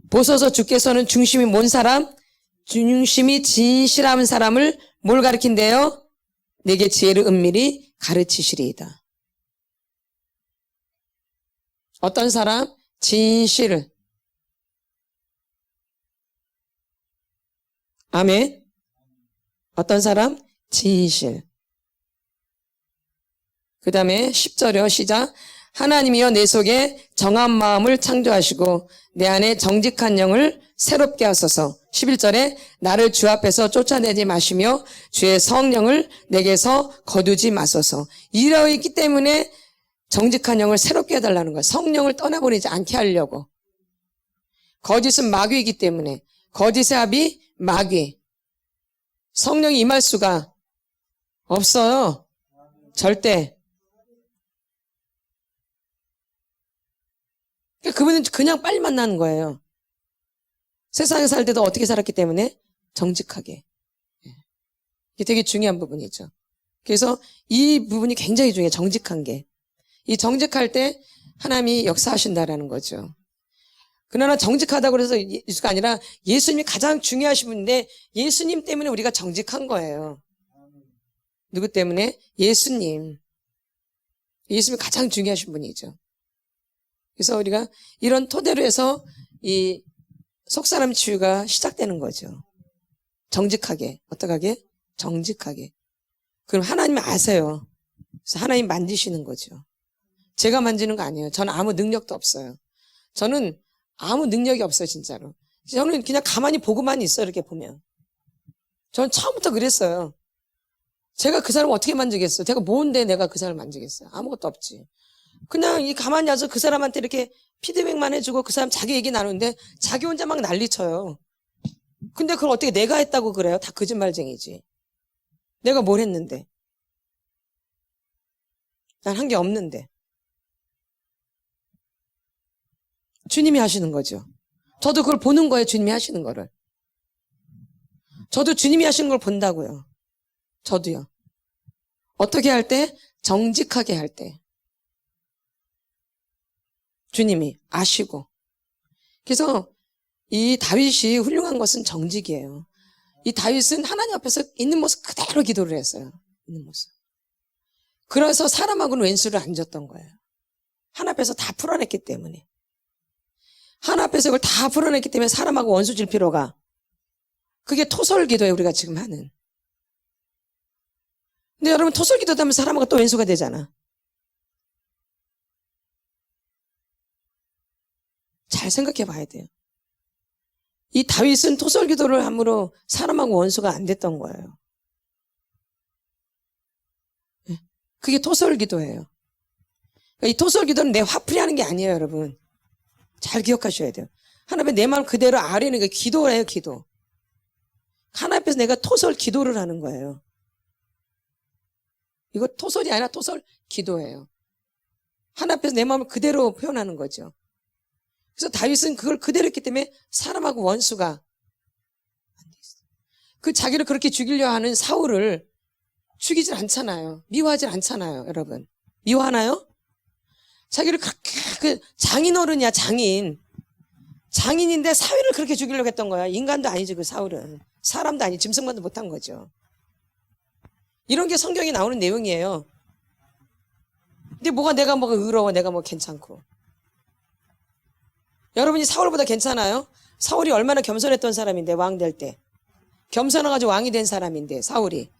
보소서 주께서는 중심이 뭔 사람? 중심이 진실한 사람을 뭘 가르친대요? 내게 지혜를 은밀히 가르치시리이다. 어떤 사람? 진실을. 아멘. 어떤 사람? 진실. 그 다음에 10절이요. 시작. 하나님이여 내 속에 정한 마음을 창조하시고 내 안에 정직한 영을 새롭게 하소서. 11절에 나를 주 앞에서 쫓아내지 마시며 주의 성령을 내게서 거두지 마소서. 이러있기 때문에 정직한 영을 새롭게 해달라는 거예요. 성령을 떠나보내지 않게 하려고. 거짓은 마귀이기 때문에. 거짓의 합이 마귀. 성령이 임할 수가 없어요. 절대. 그분은 그냥 빨리 만나는 거예요. 세상에 살 때도 어떻게 살았기 때문에 정직하게. 이게 되게 중요한 부분이죠. 그래서 이 부분이 굉장히 중요해요. 정직한 게. 이 정직할 때 하나님이 역사하신다라는 거죠. 그러나 정직하다고 해서 예수가 아니라 예수님이 가장 중요하신 분인데 예수님 때문에 우리가 정직한 거예요. 누구 때문에? 예수님. 예수님이 가장 중요하신 분이죠. 그래서 우리가 이런 토대로 해서 이 속사람 치유가 시작되는 거죠. 정직하게. 어떡하게? 정직하게. 그럼 하나님 아세요. 그래서 하나님 만지시는 거죠. 제가 만지는 거 아니에요. 저는 아무 능력도 없어요. 저는 아무 능력이 없어요, 진짜로. 저는 그냥 가만히 보고만 있어요, 이렇게 보면. 저는 처음부터 그랬어요. 제가 그 사람 어떻게 만지겠어요? 제가 뭔데 내가 그 사람을 만지겠어요? 아무것도 없지. 그냥 이 가만히 앉아서 그 사람한테 이렇게 피드백만 해주고 그 사람 자기 얘기 나누는데 자기 혼자 막 난리쳐요. 근데 그걸 어떻게 내가 했다고 그래요? 다 거짓말쟁이지. 내가 뭘 했는데. 난 한 게 없는데. 주님이 하시는 거죠. 저도 그걸 보는 거예요. 주님이 하시는 거를. 저도 주님이 하시는 걸 본다고요. 저도요. 어떻게 할 때? 정직하게 할 때. 주님이 아시고. 그래서 이 다윗이 훌륭한 것은 정직이에요. 이 다윗은 하나님 앞에서 있는 모습 그대로 기도를 했어요. 있는 모습. 그래서 사람하고는 왼수를 안 졌던 거예요. 하나님 앞에서 다 풀어냈기 때문에. 하나님 앞에서 이걸 다 풀어냈기 때문에 사람하고 원수 질 필요가. 그게 토설기도예요. 우리가 지금 하는. 근데 여러분 토설기도도 하면 사람하고 또 왼수가 되잖아. 잘 생각해 봐야 돼요. 이 다윗은 토설기도를 함으로 사람하고 원수가 안 됐던 거예요. 그게 토설기도예요. 이 토설기도는 내 화풀이 하는 게 아니에요, 여러분. 잘 기억하셔야 돼요. 하나님 내 마음 그대로 아뢰는 게 기도예요, 기도. 하나님 앞에서 내가 토설 기도를 하는 거예요. 이거 토설이 아니라 토설 기도예요. 하나님 앞에서 내 마음을 그대로 표현하는 거죠. 그래서 다윗은 그걸 그대로 했기 때문에 사람하고 원수가 안 돼 있어요. 그 자기를 그렇게 죽이려 하는 사울을 죽이질 않잖아요. 미워하질 않잖아요, 여러분. 미워하나요? 자기를 그렇게 그 장인어른이야, 장인. 장인인데 사위를 그렇게 죽이려고 했던 거야. 인간도 아니지, 그 사울은. 사람도 아니, 짐승만도 못한 거죠. 이런 게 성경에 나오는 내용이에요. 근데 내가 뭐가 의로워, 내가 뭐 괜찮고. 여러분이 사울보다 괜찮아요? 사울이 얼마나 겸손했던 사람인데, 왕 될 때. 겸손해가지고 왕이 된 사람인데, 사울이.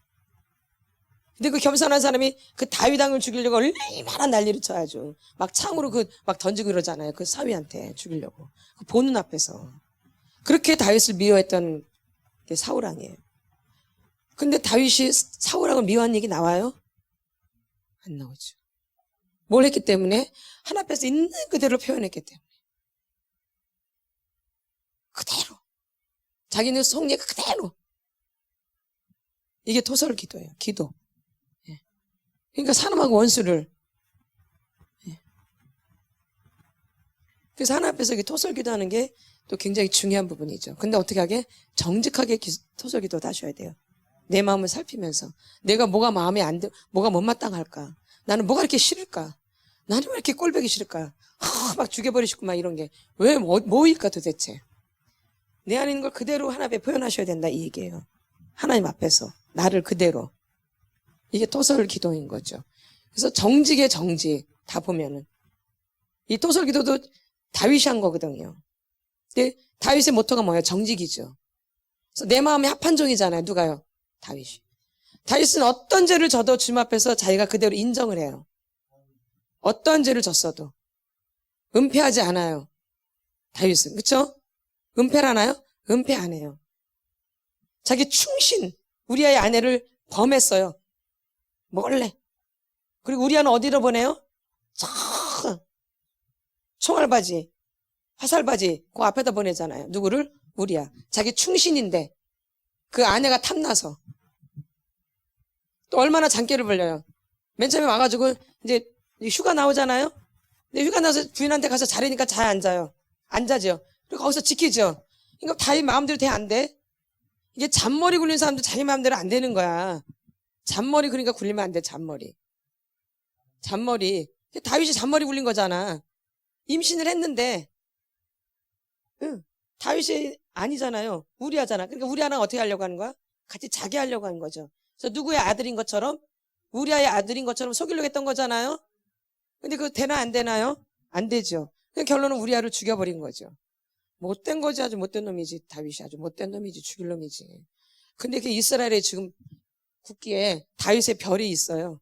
근데 그 겸손한 사람이 그 다윗 왕을 죽이려고 얼마나 난리를 쳐야죠. 막 창으로 막 던지고 그러잖아요. 그 사위한테 죽이려고. 그 보는 앞에서. 그렇게 다윗을 미워했던 게 사울 왕이에요. 근데 다윗이 사울 왕을 미워한 얘기 나와요? 안 나오죠. 뭘 했기 때문에? 하나님 앞에서 있는 그대로 표현했기 때문에. 그대로. 자기는 속내 그대로. 이게 토설 기도예요. 기도. 그러니까 사람하고 원수를. 그래서 하나님 앞에서 토설 기도하는 게 또 굉장히 중요한 부분이죠. 근데 어떻게 하게? 정직하게 토설 기도 하셔야 돼요. 내 마음을 살피면서. 내가 뭐가 마음에 안 들, 뭐가 못마땅할까? 나는 뭐가 이렇게 싫을까? 나는 왜 이렇게 꼴보기 싫을까? 막 죽여버리고 싶고 막 이런 게. 왜, 뭐일까 도대체? 내 안에 있는 걸 그대로 하나님 앞에 표현하셔야 된다 이 얘기예요. 하나님 앞에서. 나를 그대로. 이게 토설 기도인 거죠. 그래서 정직의 정직 다 보면은 이 토설 기도도 다윗이 한 거거든요. 근데 다윗의 모토가 뭐예요? 정직이죠. 그래서 내 마음에 합한 종이잖아요. 누가요? 다윗이. 다윗은 어떤 죄를 져도 주님 앞에서 자기가 그대로 인정을 해요. 어떤 죄를 졌어도 은폐하지 않아요. 다윗은. 그렇죠? 은폐를 하나요? 은폐 안 해요. 자기 충신 우리아의 아내를 범했어요. 몰래. 그리고 우리아는 어디로 보내요? 저 총알바지, 화살바지 그 앞에다 보내잖아요. 누구를? 우리아. 자기 충신인데 그 아내가 탐나서 또 얼마나 장깨를 벌려요. 맨 처음에 와가지고 이제 휴가 나오잖아요. 근데 휴가 나서 부인한테 가서 자리니까 잘 앉아요. 앉아죠. 그리고 거기서 지키죠. 그러니까 다윗 마음대로 돼 안 돼? 이게 잔머리 굴린 사람도 자기 마음대로 안 되는 거야. 잔머리 그러니까 굴리면 안 돼. 잔머리. 다윗이 잔머리 굴린 거잖아. 임신을 했는데 다윗이 아니잖아요. 우리아잖아. 그러니까 우리아랑 어떻게 하려고 하는 거야? 같이 자기 하려고 하는 거죠. 그래서 누구의 아들인 것처럼 우리아의 아들인 것처럼 속이려고 했던 거잖아요. 근데 그거 되나 안 되나요? 안 되죠. 그러니까 결론은 우리아를 죽여버린 거죠. 못된 거지. 아주 못된 놈이지. 다윗이 아주 못된 놈이지. 죽일 놈이지. 근데 그 이스라엘에 지금 국기에 다윗의 별이 있어요.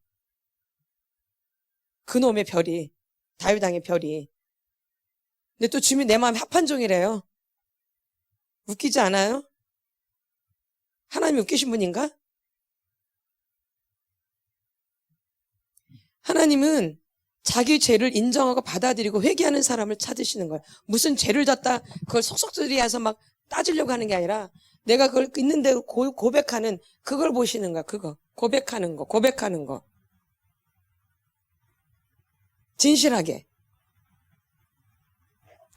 그 놈의 별이. 다윗 왕의 별이. 근데 또 주님이 내 마음에 합한 종이래요. 웃기지 않아요? 하나님이 웃기신 분인가? 하나님은 자기 죄를 인정하고 받아들이고 회개하는 사람을 찾으시는 거예요. 무슨 죄를 졌다 그걸 속속들이해서 막 따지려고 하는 게 아니라 내가 그걸 있는 대로 고백하는 그걸 보시는 거야. 그거 고백하는 거 진실하게.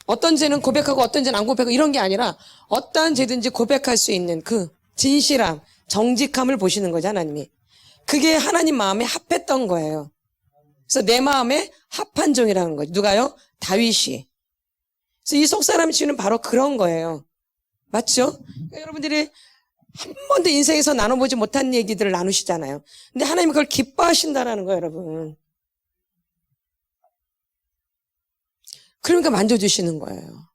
어떤 죄는 고백하고 어떤 죄는 안 고백하고 이런 게 아니라 어떠한 죄든지 고백할 수 있는 그 진실함, 정직함을 보시는 거죠, 하나님이. 그게 하나님 마음에 합했던 거예요. 그래서 내 마음에 합한 종이라는 거죠. 누가요? 다윗이. 그래서 이 속사람 치유는 바로 그런 거예요. 맞죠? 그러니까 여러분들이 한 번도 인생에서 나눠보지 못한 얘기들을 나누시잖아요. 근데 하나님이 그걸 기뻐하신다라는 거예요, 여러분. 그러니까 만져주시는 거예요.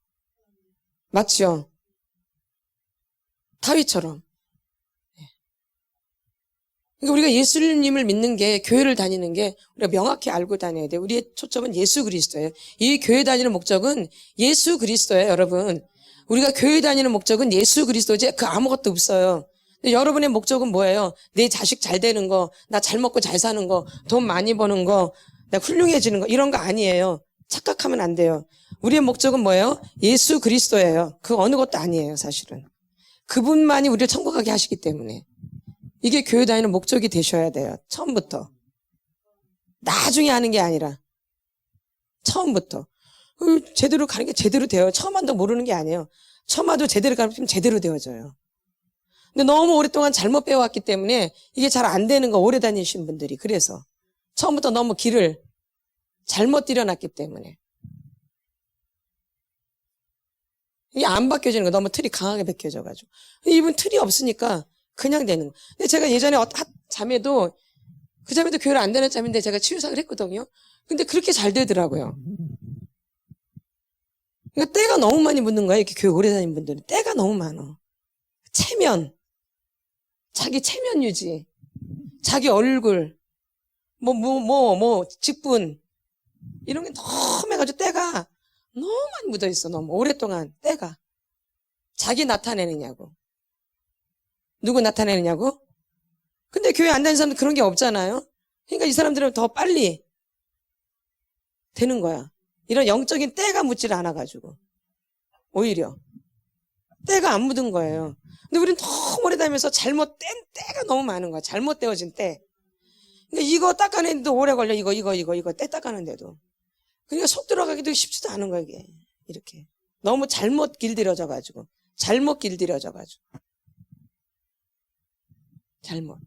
맞죠? 다윗처럼. 그러니까 우리가 예수님을 믿는 게, 교회를 다니는 게 우리가 명확히 알고 다녀야 돼요. 우리의 초점은 예수 그리스도예요. 이 교회 다니는 목적은 예수 그리스도예요, 여러분. 우리가 교회 다니는 목적은 예수 그리스도지 그 아무것도 없어요. 근데 여러분의 목적은 뭐예요? 내 자식 잘 되는 거, 나 잘 먹고 잘 사는 거, 돈 많이 버는 거, 나 훌륭해지는 거 이런 거 아니에요. 착각하면 안 돼요. 우리의 목적은 뭐예요? 예수 그리스도예요. 그 어느 것도 아니에요, 사실은. 그분만이 우리를 천국하게 하시기 때문에. 이게 교회 다니는 목적이 되셔야 돼요. 처음부터. 나중에 하는 게 아니라 처음부터. 제대로 가는 게 제대로 돼요. 처음 한다고 모르는 게 아니에요. 처음 와도 제대로 가면 제대로 되어져요. 근데 너무 오랫동안 잘못 배워왔기 때문에 이게 잘 안 되는 거, 오래 다니신 분들이. 그래서 처음부터 너무 길을 잘못 들여놨기 때문에. 이게 안 바뀌어지는 거, 너무 틀이 강하게 벗겨져가지고. 이분 틀이 없으니까 그냥 되는 거. 근데 제가 예전에 자매도, 그 자매도 교회를 안 다니는 자매인데 제가 치유사를 했거든요. 근데 그렇게 잘 되더라고요. 그러니까 때가 너무 많이 묻는 거예요. 이렇게 교회 오래 다니는 분들은. 때가 너무 많아. 체면. 자기 체면 유지. 자기 얼굴. 직분. 이런 게 너무 해가지고 때가 너무 많이 묻어있어. 너무 오랫동안 때가. 자기 나타내느냐고. 누구 나타내느냐고? 근데 교회 안 다니는 사람들 그런 게 없잖아요. 그러니까 이 사람들은 더 빨리 되는 거야. 이런 영적인 때가 묻지를 않아가지고. 오히려. 때가 안 묻은 거예요. 근데 우리는 너무 오래 다니면서 잘못된 때가 너무 많은 거야. 잘못되어진 때. 그러니까 이거 닦아내는데도 오래 걸려. 이거 때 닦아내는데도. 그러니까 속 들어가기도 쉽지도 않은 거야, 이게. 이렇게. 너무 잘못 길들여져가지고. 잘못.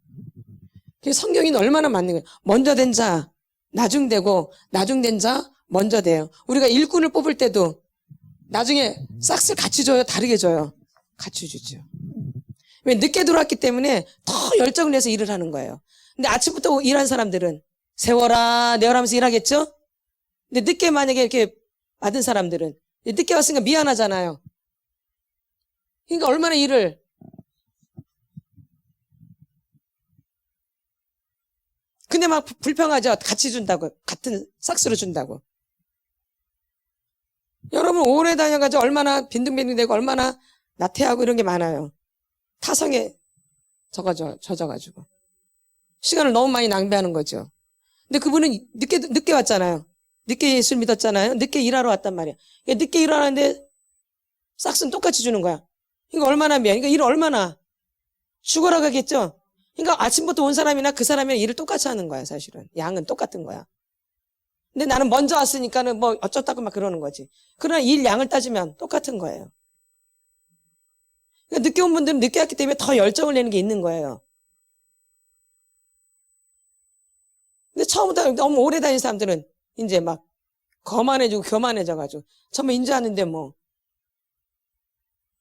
그래서 성경이 얼마나 맞는 거예요. 먼저 된 자, 나중되고, 나중된 자, 먼저 돼요. 우리가 일꾼을 뽑을 때도 나중에 싹쓸 같이 줘요? 다르게 줘요? 같이 주죠. 왜? 늦게 들어왔기 때문에 더 열정을 내서 일을 하는 거예요. 근데 아침부터 일한 사람들은 세워라, 내어라 하면서 일하겠죠? 근데 늦게 만약에 이렇게 받은 사람들은 늦게 왔으니까 미안하잖아요. 그러니까 얼마나 일을. 근데 막 불평하죠. 같이 준다고. 같은 싹스로 준다고. 여러분 오래 다녀가지고 얼마나 빈둥빈둥대고 얼마나 나태하고 이런 게 많아요. 타성에 젖어가지고. 시간을 너무 많이 낭비하는 거죠. 근데 그분은 늦게 왔잖아요. 늦게 예수 믿었잖아요. 늦게 일하러 왔단 말이야. 그러니까 늦게 일하는데 싹스는 똑같이 주는 거야. 그러니까 얼마나 미안. 그러니까 일을 얼마나 죽어라 가겠죠. 그러니까 아침부터 온 사람이나 그 사람이랑 일을 똑같이 하는 거야, 사실은. 양은 똑같은 거야. 근데 나는 먼저 왔으니까는 뭐 어쩌다고 막 그러는 거지. 그러나 일 양을 따지면 똑같은 거예요. 그러니까 늦게 온 분들은 늦게 왔기 때문에 더 열정을 내는 게 있는 거예요. 근데 처음부터 너무 오래 다닌 사람들은 이제 막 거만해지고 교만해져가지고 처음에 인지하는데 뭐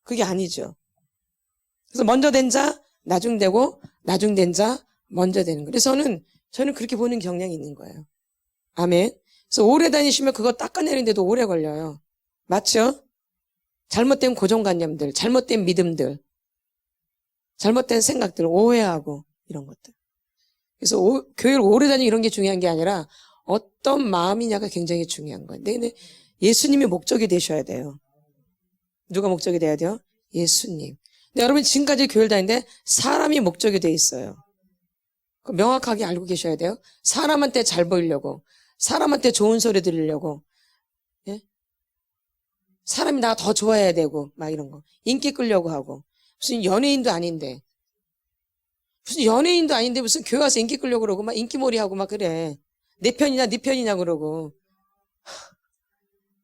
그게 아니죠. 그래서 먼저 된 자, 나중되고 나중된 자, 먼저 되는 거예요. 그래서 저는 그렇게 보는 경향이 있는 거예요. 아멘. 그래서 오래 다니시면 그거 닦아내는데도 오래 걸려요. 맞죠? 잘못된 고정관념들, 잘못된 믿음들, 잘못된 생각들, 오해하고 이런 것들. 그래서 교회를 오래 다니는 이런 게 중요한 게 아니라 어떤 마음이냐가 굉장히 중요한 거예요. 근데 예수님이 목적이 되셔야 돼요. 누가 목적이 돼야 돼요? 예수님. 근데 여러분 지금까지 교회를 다니는데 사람이 목적이 돼 있어요. 명확하게 알고 계셔야 돼요. 사람한테 잘 보이려고, 사람한테 좋은 소리 들으려고, 예? 사람이 나 더 좋아해야 되고 막 이런 거, 인기 끌려고 하고, 무슨 연예인도 아닌데 무슨 교회 와서 인기 끌려고 그러고 막 인기몰이 하고 막 그래. 내 편이냐 네 편이냐 그러고,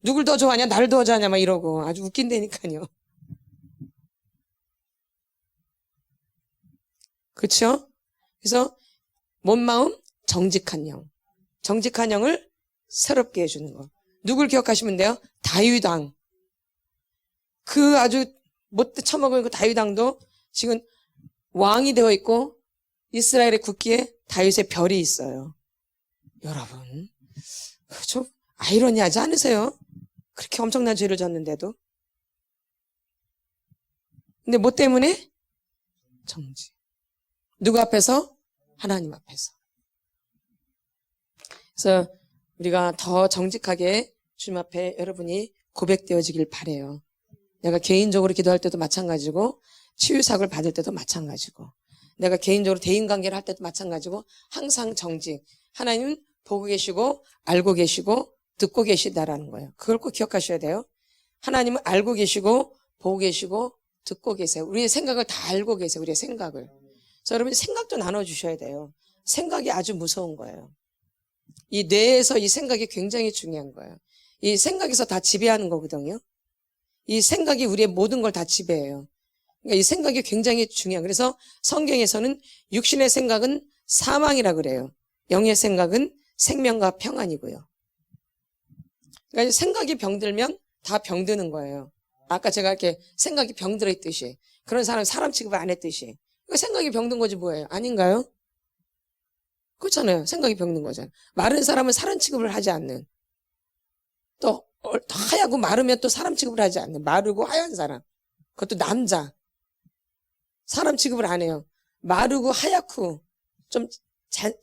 누굴 더 좋아하냐 나를 더 좋아하냐 막 이러고 아주 웃긴다니까요. 그렇죠? 그래서 뭔 마음? 정직한 영. 정직한 영을 새롭게 해주는 거. 누굴 기억하시면 돼요? 다윗왕. 그 아주 못 처먹은 그 다윗왕도 지금 왕이 되어 있고 이스라엘의 국기에 다윗의 별이 있어요. 여러분, 좀 아이러니하지 않으세요? 그렇게 엄청난 죄를 졌는데도. 근데 뭐 때문에? 정직. 누구 앞에서? 하나님 앞에서. 그래서 우리가 더 정직하게 주님 앞에 여러분이 고백되어지길 바래요. 내가 개인적으로 기도할 때도 마찬가지고, 치유사역을 받을 때도 마찬가지고, 내가 개인적으로 대인관계를 할 때도 마찬가지고, 항상 정직. 하나님은 보고 계시고 알고 계시고 듣고 계시다라는 거예요. 그걸 꼭 기억하셔야 돼요. 하나님은 알고 계시고 보고 계시고 듣고 계세요. 우리의 생각을 다 알고 계세요. 우리의 생각을. 그래서 여러분이 생각도 나눠주셔야 돼요. 생각이 아주 무서운 거예요. 이 뇌에서 이 생각이 굉장히 중요한 거예요. 이 생각에서 다 지배하는 거거든요. 이 생각이 우리의 모든 걸 다 지배해요. 그러니까 이 생각이 굉장히 중요해요. 그래서 성경에서는 육신의 생각은 사망이라 그래요. 영의 생각은 생명과 평안이고요. 그러니까 생각이 병들면 다 병드는 거예요. 아까 제가 이렇게 생각이 병들어 있듯이, 그런 사람 취급을 안 했듯이, 그러니까 생각이 병든 거지 뭐예요? 아닌가요? 그렇잖아요. 생각이 병든 거잖아요. 마른 사람은 사람 취급을 하지 않는, 또 하얗고 마르면 또 사람 취급을 하지 않는, 마르고 하얀 사람, 그것도 남자, 사람 취급을 안 해요. 마르고 하얗고 좀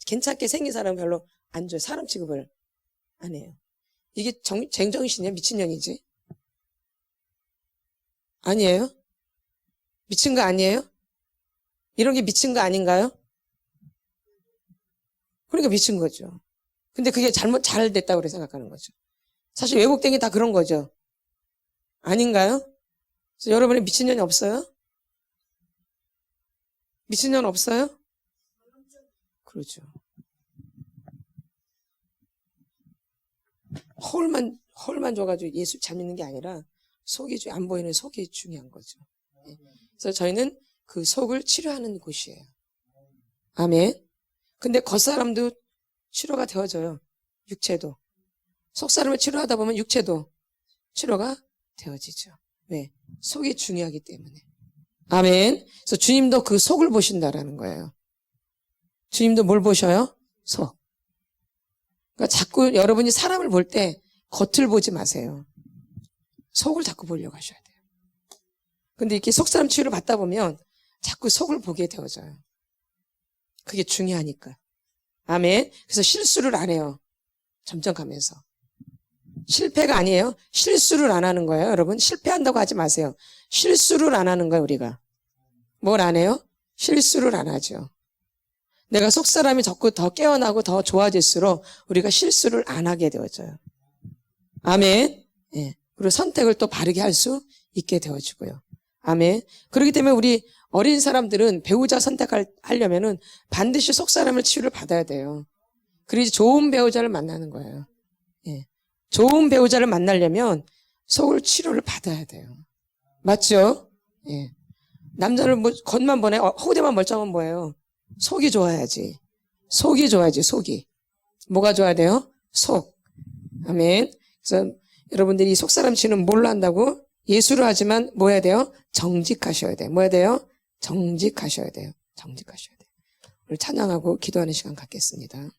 괜찮게 생긴 사람은 별로 안 줘요. 사람 취급을 안 해요. 이게 쟁정신이야? 미친년이지? 아니에요? 미친 거 아니에요? 이런 게 미친 거 아닌가요? 그러니까 미친 거죠. 근데 그게 잘 됐다고 생각하는 거죠. 사실 왜곡된 게 다 그런 거죠. 아닌가요? 그래서 여러분의 미친년이 없어요? 미친년 없어요? 그렇죠. 허울만 줘가지고 예수 잘 믿는 게 아니라 속이 안 보이는 속이 중요한 거죠. 그래서 저희는 그 속을 치료하는 곳이에요. 아멘. 근데 겉사람도 치료가 되어져요. 육체도. 속사람을 치료하다 보면 육체도 치료가 되어지죠. 왜? 속이 중요하기 때문에. 아멘. 그래서 주님도 그 속을 보신다라는 거예요. 주님도 뭘 보셔요? 속. 그러니까 자꾸 여러분이 사람을 볼 때 겉을 보지 마세요. 속을 자꾸 보려고 하셔야 돼요. 근데 이렇게 속사람 치유를 받다 보면 자꾸 속을 보게 되어져요. 그게 중요하니까. 아멘. 그래서 실수를 안 해요. 점점 가면서. 실패가 아니에요. 실수를 안 하는 거예요. 여러분, 실패한다고 하지 마세요. 실수를 안 하는 거예요, 우리가. 뭘 안 해요? 실수를 안 하죠. 내가 속사람이 자꾸 더 깨어나고 더 좋아질수록 우리가 실수를 안 하게 되어져요. 아멘. 예. 그리고 선택을 또 바르게 할 수 있게 되어지고요. 아멘. 그렇기 때문에 우리 어린 사람들은 배우자 선택하려면은 반드시 속사람을 치유를 받아야 돼요. 그래야지 좋은 배우자를 만나는 거예요. 예. 좋은 배우자를 만나려면 속을 치료를 받아야 돼요. 맞죠? 예. 남자를 뭐 겉만 보내, 호대만 멀쩡하면 뭐예요? 속이 좋아야지. 속이 좋아야지, 속이. 뭐가 좋아야 돼요? 속. 아멘. 그래서 여러분들이 속사람 치유는 뭘로 한다고? 예수로 하지만 뭐 해야 돼요? 정직하셔야 돼요. 뭐 해야 돼요? 정직하셔야 돼요. 정직하셔야 돼요. 오늘 찬양하고 기도하는 시간 갖겠습니다.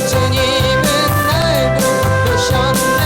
주님은 날 부르셨네.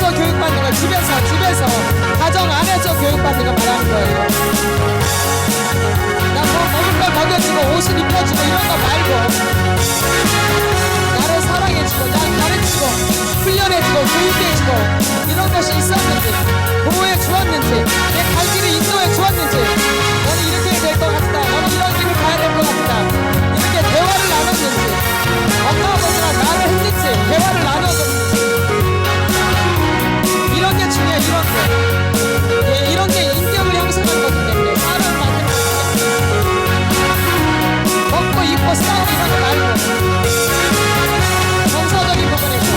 안에서 교육받는 거, 집에서 가정 안에서 교육받는 거 말하는 거예요. 나 뭐 먹을 걸 먹여주고 옷을 입혀주고 이런 거 말고 나를 사랑해주고 날 가르치고 훈련해주고 교육해주고 이런 것이 있었는지 보호해 주었는지 내 갈 길을 인도해 주었는지 너는 이렇게 될 것 같다, 너는 이런 길을 가야 될 것 같다, 이렇게 대화를 나눴는지 엄마 아버지랑 나를 했는지 대화를 나눠줬는지 이런 게 중요해. 이런 게 예, 이런 게 인격을 형성하는 거기 때문에 사람을 만드는 거기 때문에 먹고 입고 싸우고 이런 거 말고 정서적인 부분에서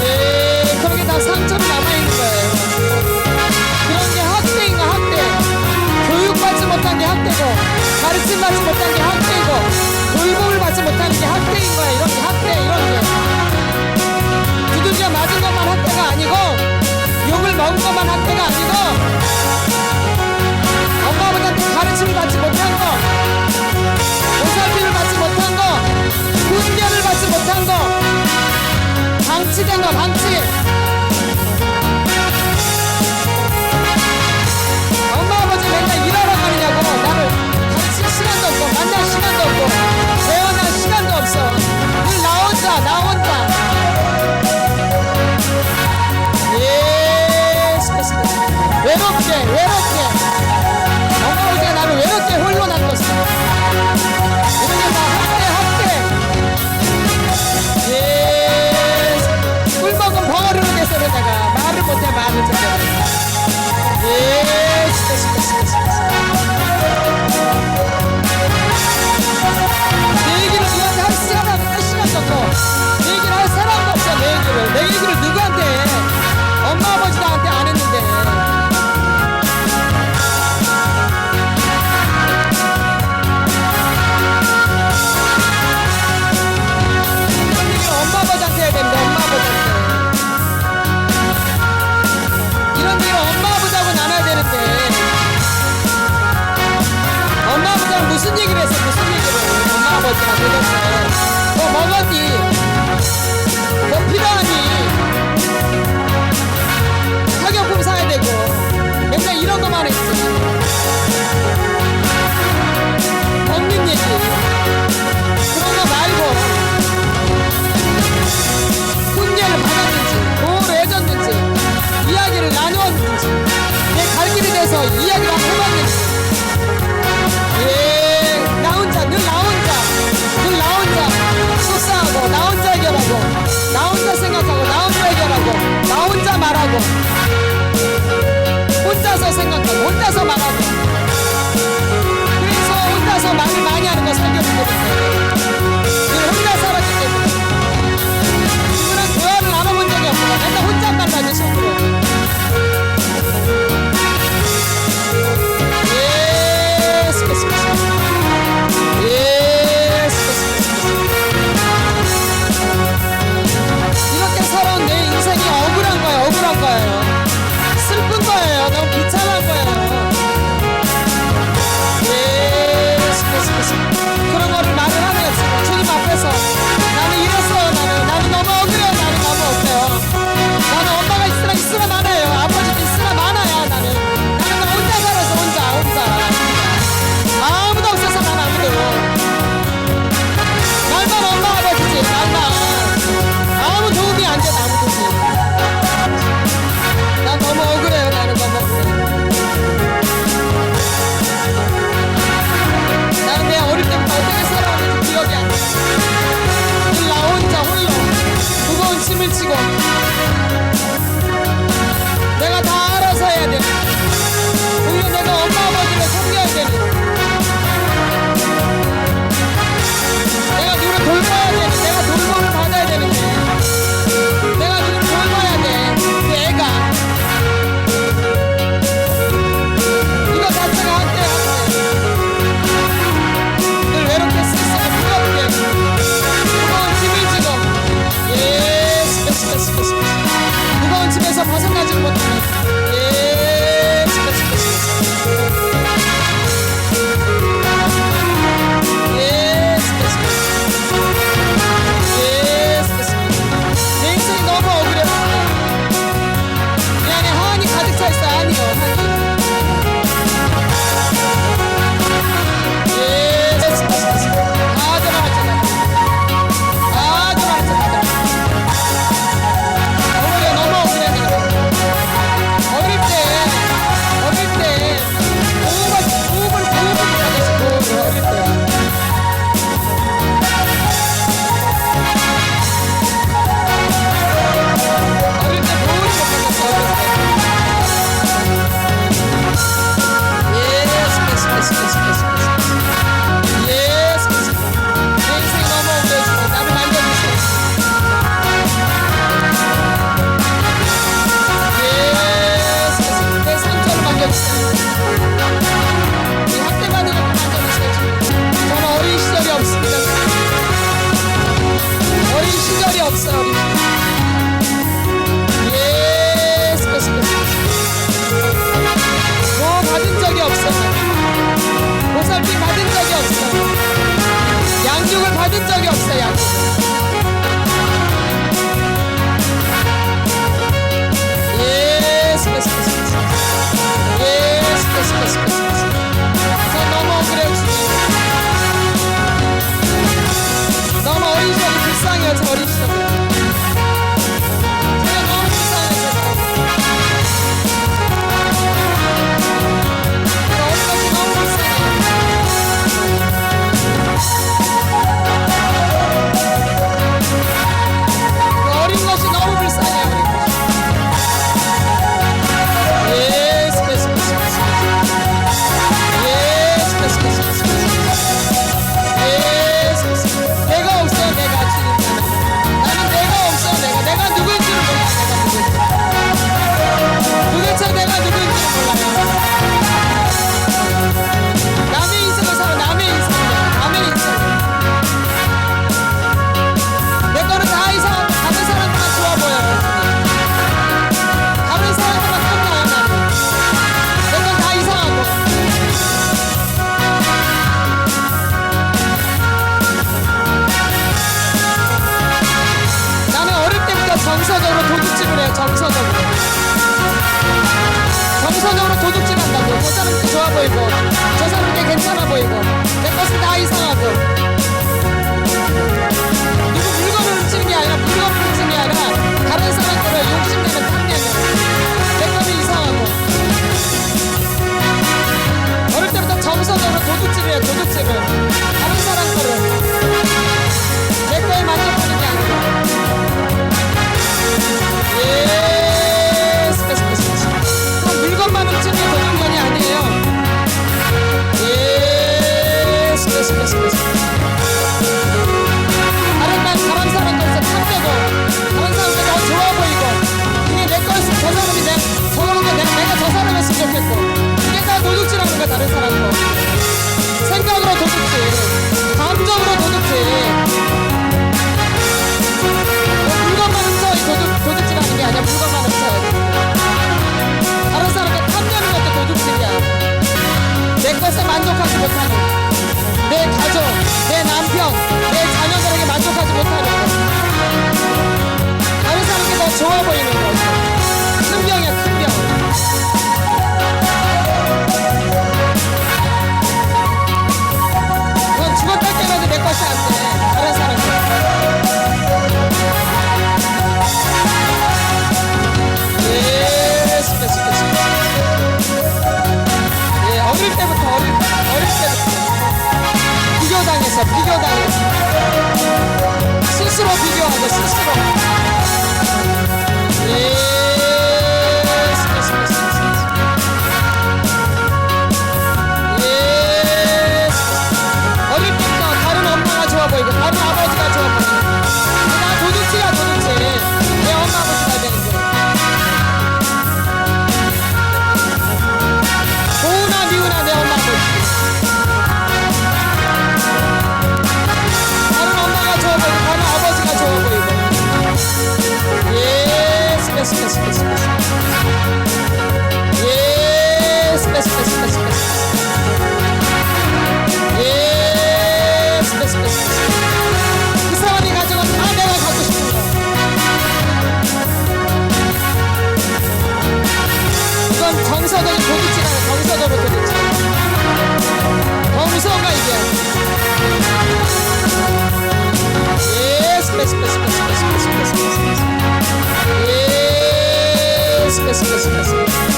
예, 그런 게 다 상처로 남아있는 거예요. 그런 게 학대인가 학대, 교육받지 못한 게 학대고 가르침 받지 못한 게 학대이고 돌봄을 받지 못한 게 학대인 거야. 이런 게 학대, 이런 게 두들겨 맞은 것만 학대가 아니고 욕을 먹은 것만 학대가 아니고 엄마 아버지한테 가르침을 받지 못한 거, 보살핌을 받지 못한 거, 훈련을 받지 못한 거, 방치된 거, 방치. 엄마 아버지 맨날 일하러 가느냐고 나를 가르칠 시간도 없고 만날 시간도 없고 대화할 시간도 없어. 늘 나 혼자 외롭게 엄마 아버지가 나를 외롭게 홀로 놔뒀어. 이런 게 다 학대. 꿀 먹은 벙어리로 돼서 그러다가 말을 못해. 말을 제대로. 내 얘기를 누구한테 할 시간도 없고 내 얘기를 할 사람도 없어. 내 얘기를 누구한테 해. 엄마 아버지도 나한테 안 했는데 이런 얘기를 엄마 아버지한테 해야 됩니다. 엄마 아버지한테 이런 얘기를 엄마 아버지하고 나눠야 되는데 엄마 아버지랑 무슨 얘기를 했어. 엄마 아버지랑 도대체 뭐 먹었니, 뭐 필요하니, 학용품 사야 되고 맨날 이런 것만 했지. 먹는 얘기 그런 거 말고 훈련을 받았는지 보호를 해줬는지 이야기를 나누었는지 내 갈 길에 대해서 이야기를 한번 해봤는지 예, 늘 나 혼자 속상하고 나 불쌍해요. 저 어린 시절. 제가 너무 불쌍해요. 제가 어린 것이 너무 불쌍해요. 그 어린 것이 너무 불쌍해요. 어린 것이. 예스, 예스, 예스, 예스. 예스, 예스, 예스, 예스. 예스, 예스. 내가 없어, 내가 주님. 나는 내가 없어, 내가 누구인지를 몰라. 도대체 내가 누구인지를 몰라요. 남의 인생을 살아, 남의 인생을, 남의 인생을. 내 거는 다 이상하고 다른 사람들만 좋아 보여요. 다른 사람들만 탐나요. 나는 내 건 다 이상하고. 나는 어릴 때부터 정서적으로 도둑질을 해요. 정서적으로 도둑질 한다고. 저 사람들 좋아 보이고 저 사람들 괜찮아 보이고 내 것은 다 이상하고. 누구 물건을 훔치는 게 아니라 물건 훔치는 게 아니라 다른 사람 거를 욕심내는 탐내는 내 거는 이상하고. 어릴 때부터 정서적으로 도둑질을 해요. 다른 사람 거를 내 거에 만족하는 게 아니라. 예스, 예스, 예스, 예스. 그럼 물건만 훔치는 게 도둑만이 아니에요. 예스, 예스, 예스, 예스. 다른 사람들에서 탐내고 다른 사람들 더 좋아 보이고 그게 내 거였으면 저 사람이 내가 저 사람이었으면 좋겠고 이게 다 도둑질하는 거야. 다른 사람 거 생각으로 도둑질, 감정으로 도둑질. 물건만 훔쳐 도둑질하는 게 아니야. 물건만 훔쳐야 돼. 다른 사람한테 탐내는 것도 도둑질이야. 내 것에 만족하지 못하는, 내 가족, 내 남편, 내 자녀들에게 만족하지 못하는 것, 다른 사람에게 더 좋아 보이는 것. 큰 병이야, 큰 병. 그건 죽었다 깨어나도 내 것이 안 돼. 다른 사람들. 예스, 예스, 예스. 예, 어릴 때부터 비교당해서 스스로 비교하고 스스로. 예스, 예스, 예스, 예스. 예스. 어릴 때부터 다른 엄마가 좋아 보이고 다른 아버지가 좋아 보이고 나 도둑질이야 도둑질. 내 엄마 아버지가 되는데 좋으나 미우나 내 엄마 아버지. 다른 엄마가 좋아 보이고 다른 아버지가 좋아 보이고. 예스, 예스, 예스, 예스, 예스. 예스, 예스, 예스, 예스, 예스. 예스, 예스, 예스, 예스. 그 사람이 가지고 다 내가 갖고 싶은 거. 이건 정서적인 도둑질 아니야. 정서적으로 도둑질. 더 무서운 거 이게. 예스, 예스, 예스, 예스, 예스, 예스, 예스, 예스. 예스, 예스, 예스, 예스.